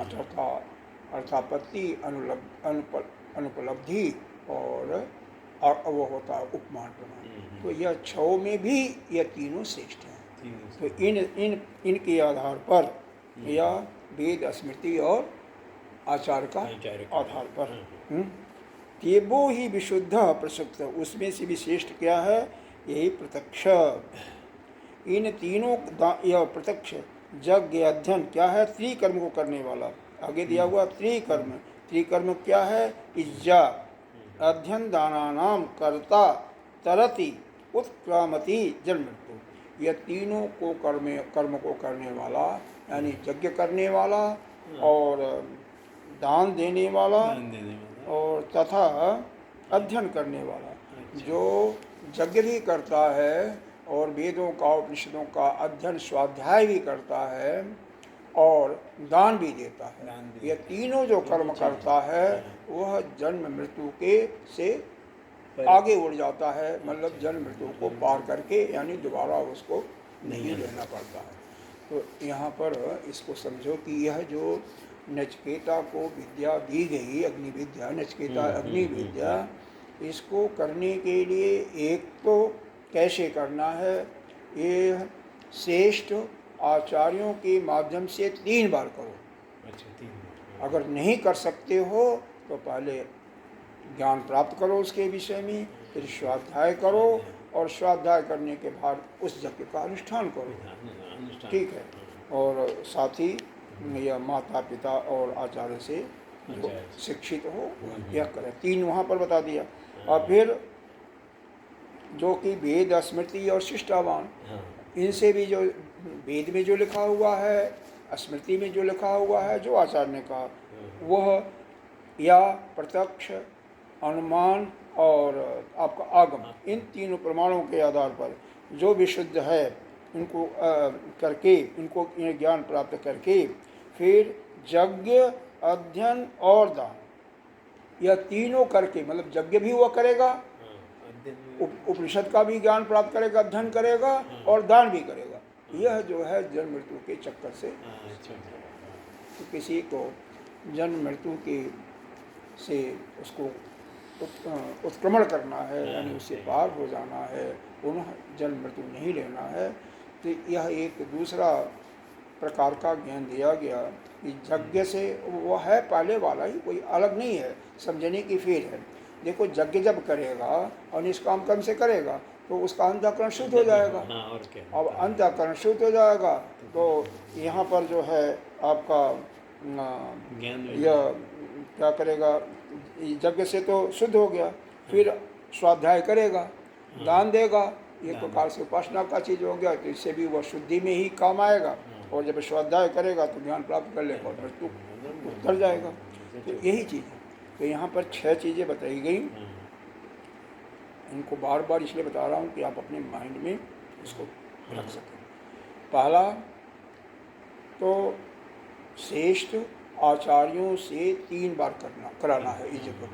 चौथा अर्थापत्ति, अनुपलब्धि, और वो होता है उपमान प्रमाण। तो यह 6 में भी यह तीनों श्रेष्ठ हैं। तो इनके आधार पर या वेद स्मृति और आचार का आधार पर तेबो ही विशुद्ध प्रसुप्त, उसमें से भी श्रेष्ठ क्या है, यही प्रत्यक्ष। इन तीनों यह प्रत्यक्ष यज्ञ अध्ययन क्या है, त्रिकर्म को करने वाला। आगे दिया हुआ त्रिकर्म, त्रिकर्म क्या है, इज्जा अध्ययन दानानाम कर्ता तरति उत्क्रामति जन्म मृत्यु। यह तीनों को कर्म को करने वाला, यानी यज्ञ करने वाला और दान देने वाला और तथा अध्ययन करने वाला। जो यज्ञ भी करता है और वेदों का उपनिषदों का अध्ययन स्वाध्याय भी करता है और दान भी देता है, ये तीनों जो कर्म करता है वह जन्म मृत्यु के से आगे उड़ जाता है, मतलब जन्म मृत्यु को पार करके, यानी दोबारा उसको नहीं लेना पड़ता है। तो यहाँ पर इसको समझो कि यह जो नचिकेता को विद्या दी गई, अग्नि विद्या, नचिकेता अग्नि विद्या, इसको करने के लिए एक तो कैसे करना है, ये श्रेष्ठ आचार्यों के माध्यम से 3 बार करो। अच्छा, 3 बार। अगर नहीं कर सकते हो तो पहले ज्ञान प्राप्त करो उसके विषय में, फिर स्वाध्याय करो और स्वाध्याय करने के बाद उस यज्ञ का अनुष्ठान करो, ठीक है। और साथ ही यह माता पिता और आचार्य से जो शिक्षित हो यह करें। 3 वहाँ पर बता दिया। और फिर जो कि वेद स्मृति और शिष्टावान, इनसे भी जो वेद में जो लिखा हुआ है, स्मृति में जो लिखा हुआ है, जो आचार्य ने कहा, वह या प्रत्यक्ष, अनुमान और आपका आगम, इन तीनों प्रमाणों के आधार पर जो विशुद्ध है इनको करके, इनको ज्ञान प्राप्त करके फिर यज्ञ, अध्ययन और दान, यह तीनों करके, मतलब यज्ञ भी वह करेगा, उपनिषद का भी ज्ञान प्राप्त करेगा, अध्ययन करेगा और दान भी करेगा। यह जो है जन्म मृत्यु के चक्कर से, तो किसी को जन्म मृत्यु के से उसको उत्क्रमण करना है, यानी उससे पार हो जाना है, पुनः जन्म मृत्यु नहीं लेना है, तो यह एक दूसरा प्रकार का ज्ञान दिया गया कि यज्ञ से वो है पहले वाला ही, कोई अलग नहीं है, समझने की फेर है। देखो यज्ञ जब करेगा और निष्काम कर्म से करेगा तो उसका अंतःकरण शुद्ध हो जाएगा। अब अंतःकरण शुद्ध हो जाएगा तो यहाँ पर जो है आपका यह क्या करेगा, यज्ञ से तो शुद्ध हो गया, फिर स्वाध्याय करेगा, दान देगा, एक प्रकार से उपासना का चीज़ हो गया, तो इससे भी वह शुद्धि में ही काम आएगा। और जब स्वाध्याय करेगा तो ज्ञान प्राप्त कर लेगा और मृत्यु उतर जाएगा। तो यही चीज़ है। तो यहाँ पर 6 चीज़ें बताई गई। इनको बार बार इसलिए बता रहा हूँ कि आप अपने माइंड में इसको रख सकें। पहला तो श्रेष्ठ आचार्यों से 3 बार कराना है इज्जत को।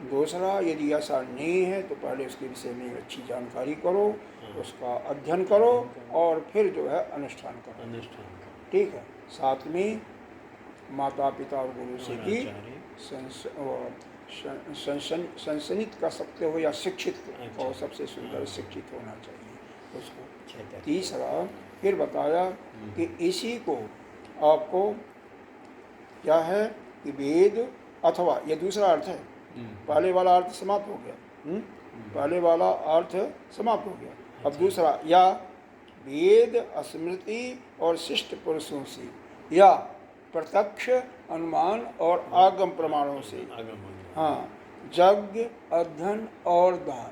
दूसरा, यदि ऐसा नहीं है तो पहले उसके विषय में अच्छी जानकारी करो, उसका अध्ययन करो और फिर जो है अनुष्ठान करो। ठीक है। साथ में माता पिता और गुरु से भी संसनित कर सकते हो या शिक्षित, और सबसे सुंदर शिक्षित होना चाहिए उसको। तीसरा फिर बताया कि इसी को आपको क्या है कि वेद अथवा, ये दूसरा अर्थ है, पहले वाला अर्थ समाप्त हो गया। पहले वाला अर्थ समाप्त हो गया। अब दूसरा, या वेद स्मृति और शिष्ट पुरुषों से, या प्रत्यक्ष अनुमान और आगम प्रमाणों से, हाँ, यज्ञ अध्ययन और दान,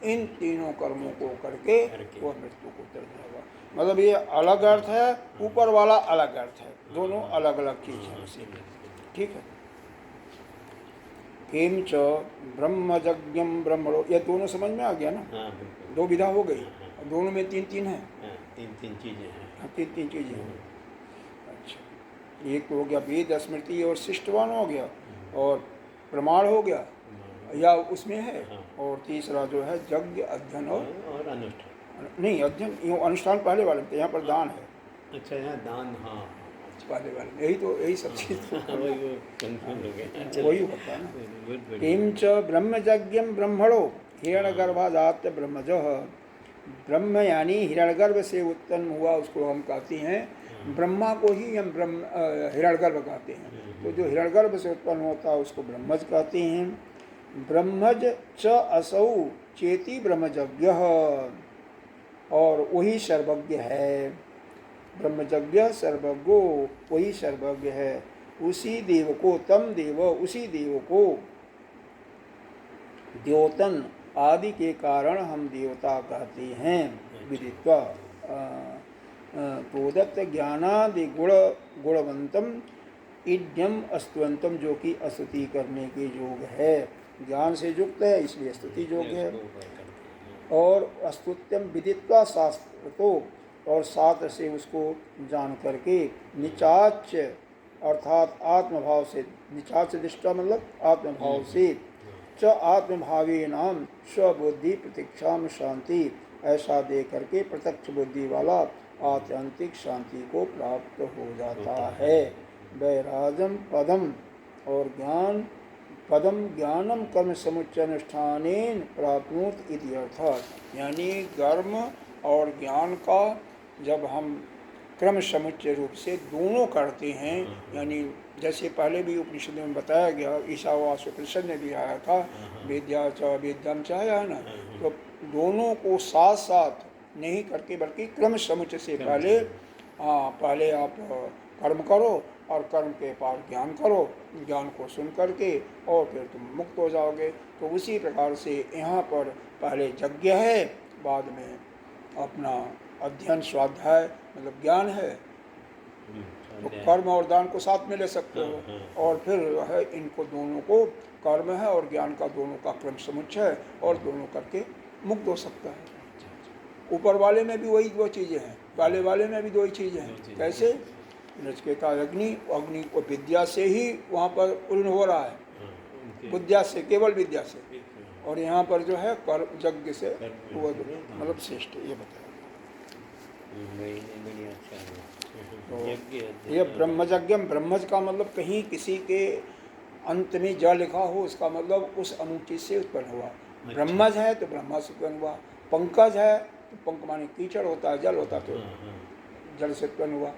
इन तीनों कर्मों को करके वह मृत्यु को उतर जाएगा। मतलब ये अलग अर्थ है, ऊपर वाला अलग अर्थ है, दोनों अलग अलग चीज है उसी में। ठीक है। किम च ब्रह्मयज्ञम ब्रह्मणो, ये दोनों समझ में आ गया ना। 2 विधा हो गई, दोनों में 3-3 है। 3 चीजें हैं। 3 चीजें हैं। अच्छा, एक तो हो गया वेद स्मृति और शिष्टवान हो गया, और प्रमाण हो गया या उसमें है, और तीसरा जो है यज्ञ अध्ययन और अनुष्ठान। नहीं, अध्ययन, यूँ अनुष्ठान पहले वाले में, यहाँ पर दान है। अच्छा, यहाँ दान, हाँ पहले वाले में यही सब चीज़ वही वही होता है ना। किम च ब्रह्मयज्ञम ब्रह्मणो हिरण्यगर्भादात्य ब्रह्मजः, ब्रह्म यानी हिरण्यगर्भ से उत्पन्न हुआ, उसको हम कहते हैं ब्रह्मा को ही हम हिरण्यगर्भ कहते हैं। तो जो हिरण्यगर्भ से उत्पन्न होता है उसको ब्रह्मज कहते हैं। ब्रह्मज च असौ चेति ब्रह्मयज्ञः, और वही सर्वज्ञ है। ब्रह्मयज्ञ सर्वज्ञो, वही सर्वज्ञ है। उसी देव को, तम देव, उसी देव को द्योतन आदि के कारण हम देवता कहते हैं। विदित्वा प्रोदत्त ज्ञानादि गुणवंतम इड्यम अस्तुवंतम, जो कि स्तुति करने के योग है। ज्ञान से युक्त है इसलिए स्तुति योग्य है। और स्तुत्यम विदित्वा शास्त्र को, और शास्त्र से उसको जान करके, निचाच अर्थात आत्मभाव से, निचाच दृष्टा मतलब आत्मभाव से, च आत्मभावी नाम स्वबुद्धि प्रतीक्षा शांति, ऐसा दे करके प्रत्यक्ष बुद्धि वाला आत्यंतिक शांति को प्राप्त हो जाता है। वैराजम पदम, और ज्ञान पदम ज्ञानम कर्म समुच्चय अनुष्ठानेन प्राप्नोत इति अर्थात, यानी कर्म और ज्ञान का जब हम क्रम समुच्चय रूप से दोनों करते हैं, यानी जैसे पहले भी उपनिषद में बताया गया, ईशावास उपनिषद में भी आया था, विद्या च विद्यम च है ना। तो दोनों को साथ साथ नहीं करके बल्कि क्रम समुच्चय से पहले आप कर्म करो और कर्म के पार ज्ञान करो, ज्ञान को सुन करके और फिर तुम मुक्त हो जाओगे। तो उसी प्रकार से यहाँ पर पहले यज्ञ है, बाद में अपना अध्ययन स्वाध्याय मतलब ज्ञान है। तो कर्म और दान को साथ में ले सकते हो। और फिर है इनको दोनों को, कर्म है और ज्ञान का दोनों का क्रम समुच्चय है, और दोनों करके मुक्त हो सकता है। ऊपर वाले में भी वही 2 चीज़ें हैं, पहले वाले में भी 2 ही चीज़ें हैं। कैसे? नचिकेता अग्नि, अग्नि को विद्या से ही वहाँ पर पूर्ण हो रहा है, विद्या से, केवल विद्या से। और यहाँ पर जो है कर्म यज्ञ से वो मतलब श्रेष्ठ, ये बताया। तो ये ब्रह्मयज्ञम, ब्रह्मज का मतलब कहीं किसी के अंत में ज लिखा हो, उसका मतलब उस अमुक चीज से उत्पन्न हुआ। ब्रह्मज है तो ब्रह्मा से उत्पन्न हुआ। पंकज है तो पंक माने कीचड़ होता है, जल होता है, तो जल से उत्पन्न हुआ,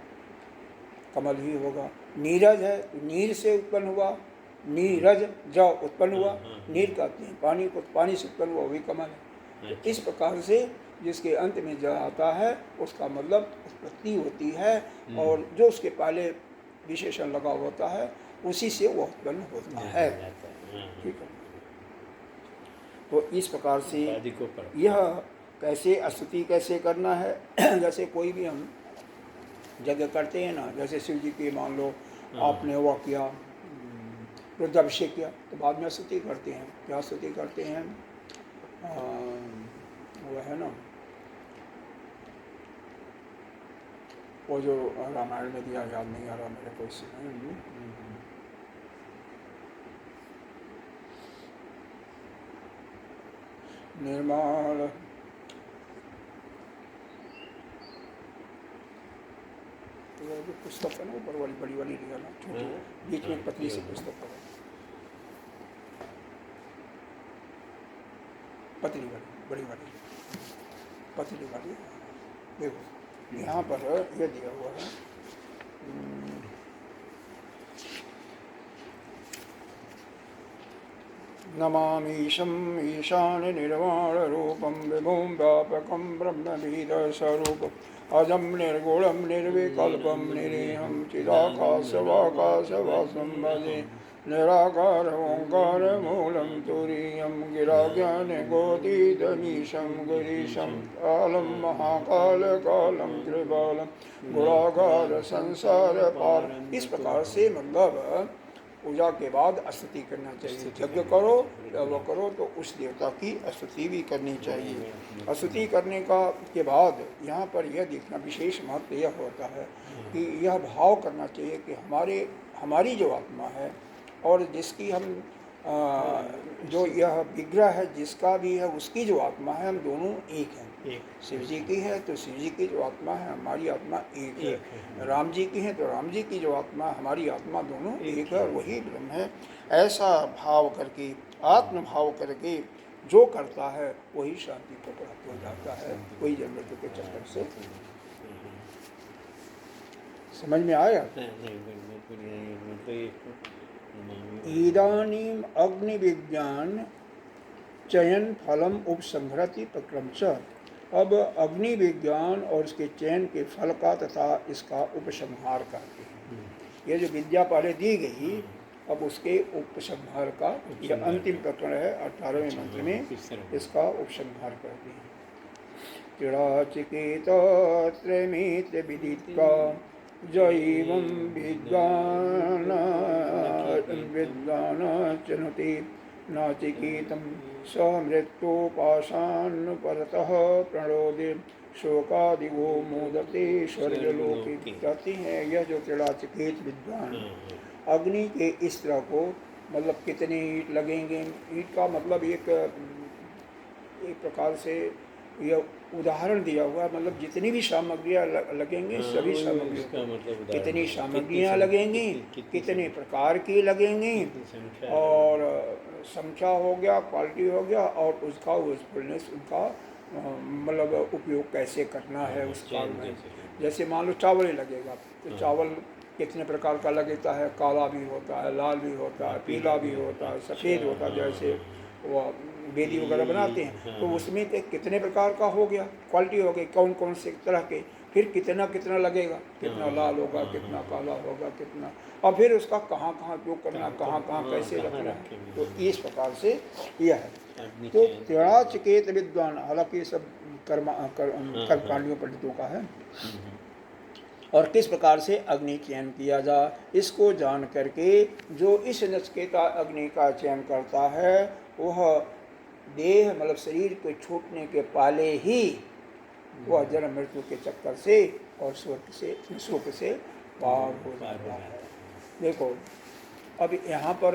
कमल ही होगा। नीरज है तो नीर से उत्पन्न हुआ, नीरज ज उत्पन्न हुआ। नीर कहते हैं पानी को, पानी से उत्पन्न हुआ वही कमल है। तो इस प्रकार से जिसके अंत में ज आता है उसका मतलब उत्पत्ति होती है, और जो उसके पहले विशेषण लगा होता है उसी से वो उत्पन्न होता है। ठीक है। तो इस प्रकार से आदि को पर यह कैसे स्तुति कैसे करना है जैसे कोई भी हम यज्ञ करते हैं ना, जैसे शिव जी की मान लो आपने हुआ किया रुद्राभिषेक किया तो बाद में स्तुति करते हैं। क्या स्तुति करते हैं? वो है ना वो जो रामायण में दिया, याद नहीं आ रहा मेरे को इससे। निर्माण जो पुस्तक है ना ऊपर वाली बड़ी वाली लिया ना, छोटी बीच में पतली सी पुस्तक है, पतली वाली बड़ी वाली पतली वाली। देखो यहाँ पर ये दिया हुआ है नमामीशम् ईशान निर्वाण रूपम विभुं व्यापकं ब्रह्मवीदस्वरूपम् अजं निर्गुणं निर्विकल्पं निरीहं चिदाकाशवाकाशवासं भजे निराकार ओङ्कारमूलं तुरीयं गिराज्ञानगोतीतमीशं गिरीशं कालं महाकालकालं त्रिबालं गुणागार संसार पार। इस प्रकार से मतलब पूजा के बाद स्तुति करना चाहिए। यज्ञ करो या वो करो तो उस देवता की स्तुति भी करनी चाहिए। स्तुति करने के बाद यहाँ पर यह देखना विशेष महत्व यह होता है कि यह भाव करना चाहिए कि हमारी जो आत्मा है और जिसकी हम जो यह विग्रह है जिसका भी है उसकी जो आत्मा है, हम दोनों एक हैं। शिव जी की है तो शिव जी की जो आत्मा है हमारी आत्मा एक है। राम जी की है तो राम जी की जो आत्मा हमारी आत्मा दोनों एक है और वही ब्रह्म है। ऐसा भाव करके आत्म भाव करके जो करता है वही शांति को प्राप्त हो जाता है, कोई जन्मों के चक्कर से। समझ में आया? इदानीम अग्नि विज्ञान चयन फलम उपसंहरति प्रक्रम च। अब अग्नि विज्ञान और उसके चयन के फल का तथा इसका उपसंहार करते हैं। ये जो विद्या पहले दी गई अब उसके उपसंहार का यह अंतिम प्रकरण है 18वें मंत्र में, इसका उपसंहार करते हैं। चिड़ाचिकेत त्रयमित्र विदित्वा जैवं विद्वान चनुते नाचिकेतं समृत्योपाशान् परतः प्रणोदे शोकादिगो मोदते स्वर्गलोके। कहते हैं यह जो चिड़ाचिकेत विद्वान अग्नि के इस तरह को मतलब कितने ईंट लगेंगे, ईंट का मतलब एक प्रकार से यह उदाहरण दिया हुआ है, मतलब जितनी भी सामग्रियाँ लगेंगी सभी सामग्रियों का मतलब कितनी सामग्रियाँ लगेंगी, कितने प्रकार की लगेंगी और संख्या हो गया, क्वालिटी हो गया और उसका यूजफुलनेस उनका मतलब उपयोग कैसे करना है उस काल में। जैसे मान लो चावल ही लगेगा तो चावल कितने प्रकार का लगता है, काला भी होता है, लाल भी होता है, पीला भी होता है, सफ़ेद होता है, जैसे वो बेदी वगैरह बनाते हैं तो उसमें कितने प्रकार का हो गया, क्वालिटी हो गई, कौन कौन से तरह के, फिर कितना कितना लगेगा, कितना लाल होगा, कितना काला होगा, कितना, और फिर उसका कहाँ कहाँ उपयोग करना, कहाँ कहाँ कैसे रखना है। तो इस प्रकार से यह है। तो चिड़ाचिकेत विद्वान, हालांकि ये सब कर्मकांडियों पंडितों का है। और किस प्रकार से अग्नि चयन किया जा, इसको जान करके जो इस नचिकेता अग्नि का चयन करता है वह देह मतलब शरीर के छूटने के पहले ही वह जन्म मृत्यु के चक्कर से और शोक से पार हो जाता है। देखो अब यहाँ पर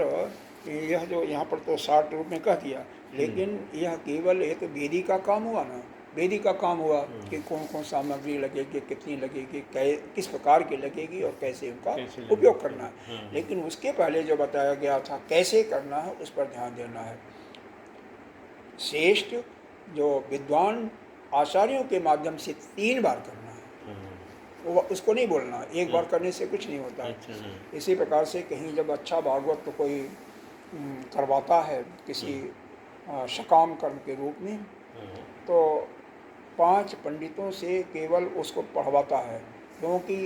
यह जो यहाँ पर तो 60 रूप में कह दिया, लेकिन यह केवल एक तो वेदी का काम हुआ ना, वेदी का काम हुआ कि कौन कौन सामग्री लगेगी, कितनी लगेगी, किस प्रकार की लगेगी और कैसे उनका उपयोग करना है। लेकिन उसके पहले जो बताया गया था कैसे करना है उस पर ध्यान देना है। श्रेष्ठ जो विद्वान आचार्यों के माध्यम से 3 बार करना है, वो उसको नहीं बोलना, एक बार करने से कुछ नहीं होता है। इसी प्रकार से कहीं जब अच्छा भागवत तो कोई करवाता है किसी सकाम कर्म के रूप में, तो 5 पंडितों से केवल उसको पढ़वाता है, क्योंकि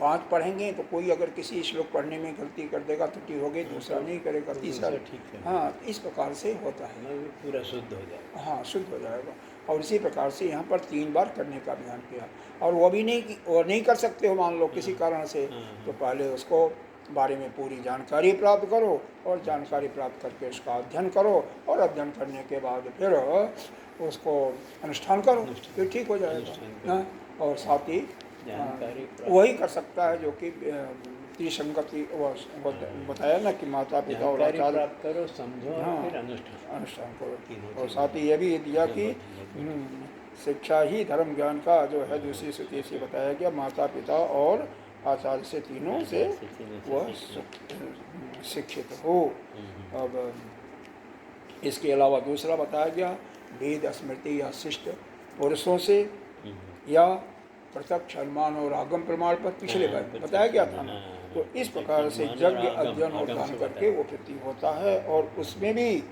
5 पढ़ेंगे तो कोई अगर किसी श्लोक पढ़ने में गलती कर देगा, त्रुटि हो गई, दूसरा नहीं करेगा, तीसरा ठीक है। हाँ, इस प्रकार से होता है। मतलब पूरा शुद्ध हो जाएगा। हाँ, शुद्ध हो जाएगा। और इसी प्रकार से यहाँ पर 3 बार करने का अभियान किया। और वो भी नहीं कि और नहीं कर सकते हो मान लो किसी कारण से, तो पहले उसको बारे में पूरी जानकारी प्राप्त करो, और जानकारी प्राप्त करके उसका अध्ययन करो, और अध्ययन करने के बाद फिर उसको अनुष्ठान करो, फिर ठीक हो जाएगा। हाँ, और साथ ही जानकारी वही कर सकता है जो कि त्रिसंगति बताया ना कि माता पिता और जानकारी आचार्य, प्राप्त करो, समझो और हाँ, फिर अनुष्ठान अनुष्ठान करो। तीनों और चीज़ें। साथ ही ये भी दिया कि बहुत शिक्षा ही धर्म ज्ञान का जो है दूसरी श्रुति से बताया गया, माता पिता और आचार्य से, तीनों से वह शिक्षित हो। अब इसके अलावा दूसरा बताया गया, वेद स्मृति या शिष्ट पुरुषों से या प्रत्यक्ष अनुमान और आगम प्रमाण पर पिछले बार बताया गया था ना। तो इस प्रकार से यज्ञ अध्ययन और दान करके वो वृत्ति होता है, और उसमें भी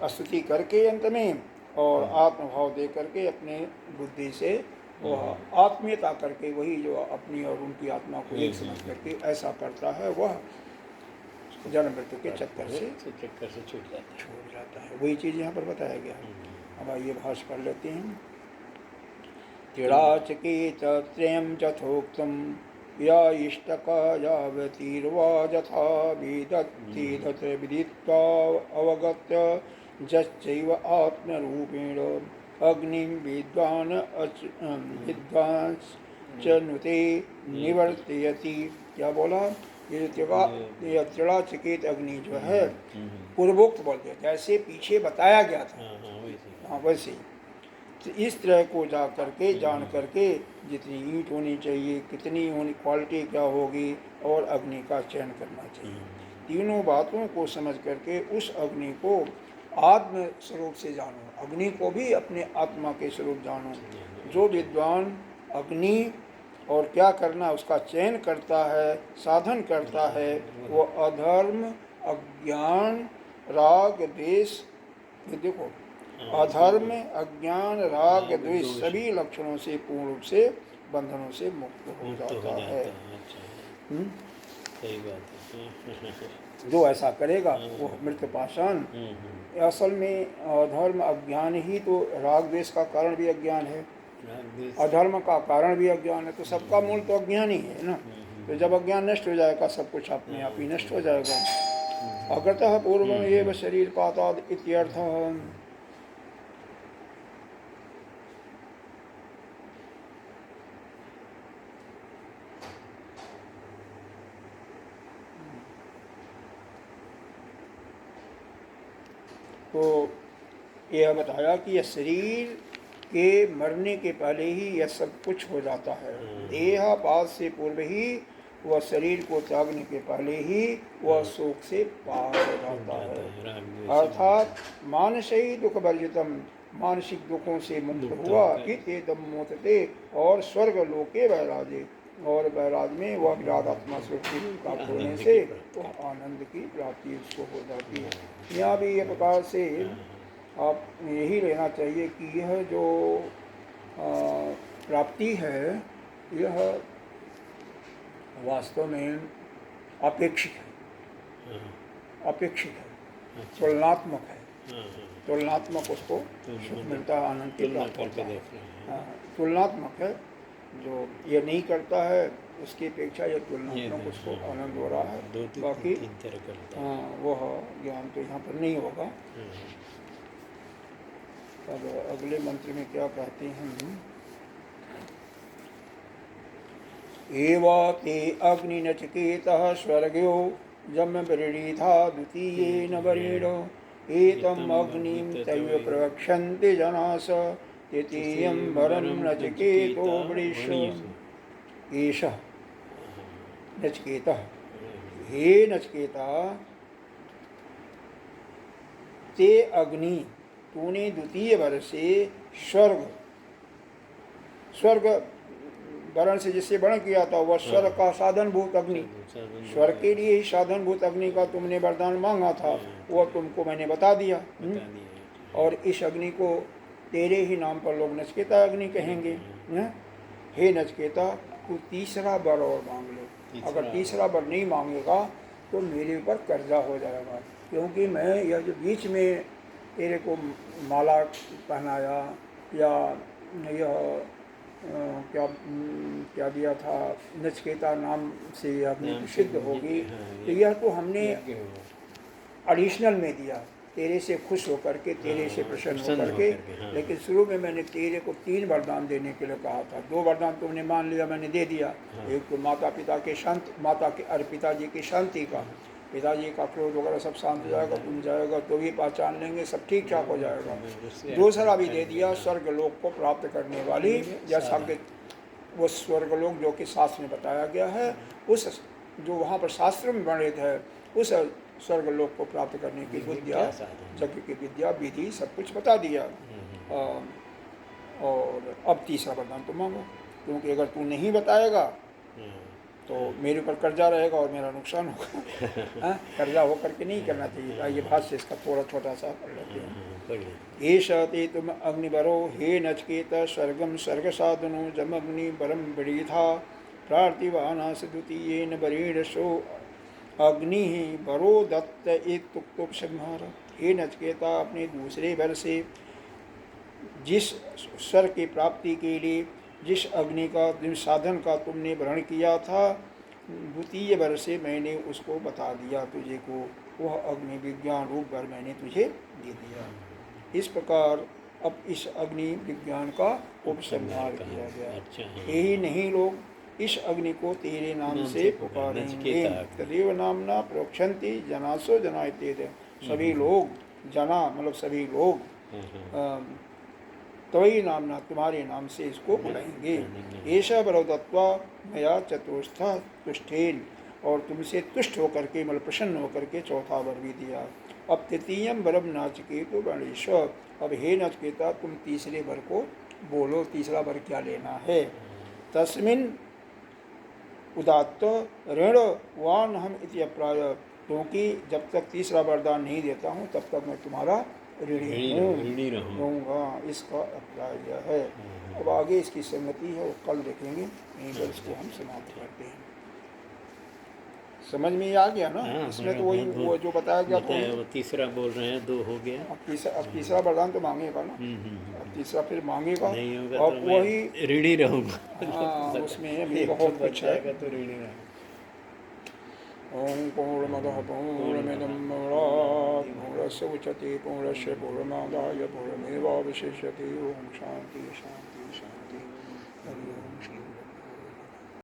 स्तुति करके अंत में और आत्मभाव दे करके अपने बुद्धि से वह आत्मीयता करके, वही जो अपनी और उनकी आत्मा को एक समझ करके ऐसा करता है, वह जन्म मृत्यु के चक्कर से छूट जाता है। वही चीज़ यहाँ पर बताया गया है। अब आइए भाष्य पढ़ लेते हैं। तिराचकेत त्रयं चथोक्तं या इष्टका यावतीर्वा यथा विदत्ति तत्र विदित्वा अवगत्य यश्चैव आत्मरूपेण अग्निं विद्वान् च नुते निवर्तयति। क्या बोला? ये त्रिराचकेत अग्नि जो है पूर्वोक्त बोल दिया, जैसे पीछे बताया गया था, हाँ वैसे तो इस तरह को जा करके जान करके जितनी ईंट होनी चाहिए, कितनी होनी, क्वालिटी क्या होगी, और अग्नि का चयन करना चाहिए। तीनों बातों को समझ करके उस अग्नि को आत्म स्वरूप से जानो, अग्नि को भी अपने आत्मा के स्वरूप जानो। जो विद्वान अग्नि और क्या करना उसका चयन करता है, साधन करता है, वो अधर्म, अज्ञान, राग, द्वेष, देखो अधर्म, अज्ञान, राग, द्वेष सभी लक्षणों से पूर्ण रूप से बंधनों से मुक्त हो जाता है। सही बात है। जो ऐसा करेगा वो मृत पाषाण। असल में अधर्म अज्ञान ही तो, राग द्वेष का कारण भी अज्ञान है, अधर्म का कारण भी अज्ञान है, तो सबका मूल तो अज्ञान ही है ना। तो जब अज्ञान नष्ट हो जाएगा सब कुछ अपने आप ही नष्ट हो जाएगा। अग्रतः पूर्वम एव शरीर पाताद इत्यर्थ। तो यह बताया कि यह शरीर के मरने के पहले ही यह सब कुछ हो जाता है। देहापात से पूर्व ही वह शरीर को त्यागने के पहले ही वह शोक से पार हो जाता है। अर्थात मानसिक दुख वर्जितम, मानसिक दुखों से मुक्त हुआ। इत्येदम मोचते, और स्वर्ग लोके वैराजे, और वैराज में वह विरागात्मा स्वरूप प्राप्त होने से वह आनंद की प्राप्ति उसको हो जाती है। यहाँ भी ये प्रकार से आप यही लेना चाहिए कि यह जो प्राप्ति है यह वास्तव में अपेक्षित है, अपेक्षित है, तुलनात्मक है। तुलनात्मक उसको सुख मिलता है, आनंद की प्राप्त होता है। तुलनात्मक है, जो ये नहीं करता है उसकी अपेक्षा यह तुलनात्मक उसको आनंद हो रहा है। बाकी वह ज्ञान तो यहाँ पर नहीं होगा। अब अगले मंत्र में क्या कहते हैं? एवा ते अग्नि नचिकेतः स्वर्ग्यो जम वृणीथा द्वितीयेन वरेण एतम अग्निं तैव प्रवक्षन्ते जनास तृतीयं वरं नचिकेतो वृष। एषः नचिकेतः, हे नचिकेता, ते अग्नि, तूने द्वितीय वर से स्वर्ग, स्वर्ग वर्ण से जिससे वर्ण किया था वह स्वर्ग का साधनभूत अग्नि, स्वर्ग के लिए ही साधनभूत अग्नि का तुमने वरदान मांगा था, वह तुमको मैंने बता दिया। और इस अग्नि को तेरे ही नाम पर लोग नचकेता अग्नि कहेंगे। हे नचकेता, तू तीसरा वर और मांग लो। तीसरा अगर तीसरा वर नहीं मांगेगा तो मेरे ऊपर कर्जा हो जाएगा, क्योंकि मैं यह जो बीच में तेरे को माला पहनाया या यह क्या दिया था, नचकेता नाम से अग्नि नाम प्रसिद्ध से होगी, हाँ, तो यह तो हमने यज्ञ होगा। एडिशनल में दिया, तेरे से खुश होकर के, तेरे से हाँ, प्रसन्न प्रसन्न होकर के। होकर के, हाँ। लेकिन शुरू में मैंने तेरे को 3 वरदान देने के लिए कहा था, 2 वरदान तुमने मान लिया, मैंने दे दिया। हाँ। एक तो माता पिता के शांत, माता के और पिताजी की शांति का, पिताजी का क्रोध वगैरह सब शांत हो जाएगा, तुम जाएगा तो भी पहचान लेंगे, सब ठीक ठाक हो जाएगा। दूसरा भी दे दिया, स्वर्ग लोक को प्राप्त करने वाली, जैसा कि वो स्वर्गलोक जो कि शास्त्र में बताया गया है, उस जो वहाँ पर शास्त्र में वर्णित है, उस स्वर्गलोक को प्राप्त करने की विद्या, यज्ञ की विद्या, विधि सब कुछ बता दिया। और अब तीसरा वरदान तो मांगो, क्योंकि अगर तू नहीं बताएगा तो मेरे ऊपर कर्जा रहेगा और मेरा नुकसान होगा। कर्जा होकर के नहीं करना चाहिए। ये भाष्य इसका थोड़ा छोटा सा पढ़ लेते हैं। एष ते तुम अग्निवरो हे नचकेत स्वर्गम स्वर्ग साधनो जम अग्नि वरम वरीथा प्रार्थिवानास द्वितीयेन वरेण सो अग्नि वरो दत्त इत्युक्तोपसंहार। हे नचकेता, अपने दूसरे वर से जिस स्वर की प्राप्ति के लिए जिस अग्नि का, जिस साधन का तुमने वर्ण किया था, द्वितीय वर से मैंने उसको बता दिया तुझे को, वह अग्नि विज्ञान रूप वर मैंने तुझे दे दिया। इस प्रकार अब इस अग्नि विज्ञान का उपसंहार किया गया। यही नहीं, लोग इस अग्नि को तेरे नाम से पुकारेंगे। तदेव नामना प्रोक्षन्ति जनासो जनायते। सभी लोग, जना मतलब सभी लोग, तवई नामना, तुम्हारे नाम से इसको बुलाएंगे। ऐसा बरो दत्वा मया चतुर्थ तुष्टेन, और तुमसे तुष्ट होकर के, मतलब प्रसन्न होकर के चौथा वर भी दिया। अब तृतीयम वरम नाचिकेतो गणेश्वर, अब हे नचकेता तुम तीसरे वर को बोलो, तीसरा वर क्या लेना है। तस्मिन उदात्त ऋण वान हम इति अप्राय, क्योंकि जब तक तीसरा वरदान नहीं देता हूँ तब तक मैं तुम्हारा ऋणी रहूँगा, इसका अभिप्राय यह है। अब आगे इसकी संगति है वो कल देखेंगे, यहीं पर इसको हम समाप्त करते हैं। समझ में आ गया ना? इसमें तो वही वो जो बताया गया वो तीसरा बोल रहे हैं, 2 हो गया। अब तीसरा वरदान तो मांगेगा ना, अब तीसरा फिर मांगेगा, और वही ऋणी रहूँगा। हाँ, उसमें भी बहुत कुछ है। तो ऋणी रहूँगा। ओम पूर्णमदः पूर्णमिदं पूर्णात् पूर्णस्य मुच्यते पूर्णस्य पूर्णमादाय पूर्णमेवावशिष्यते। ओम शांति शांति।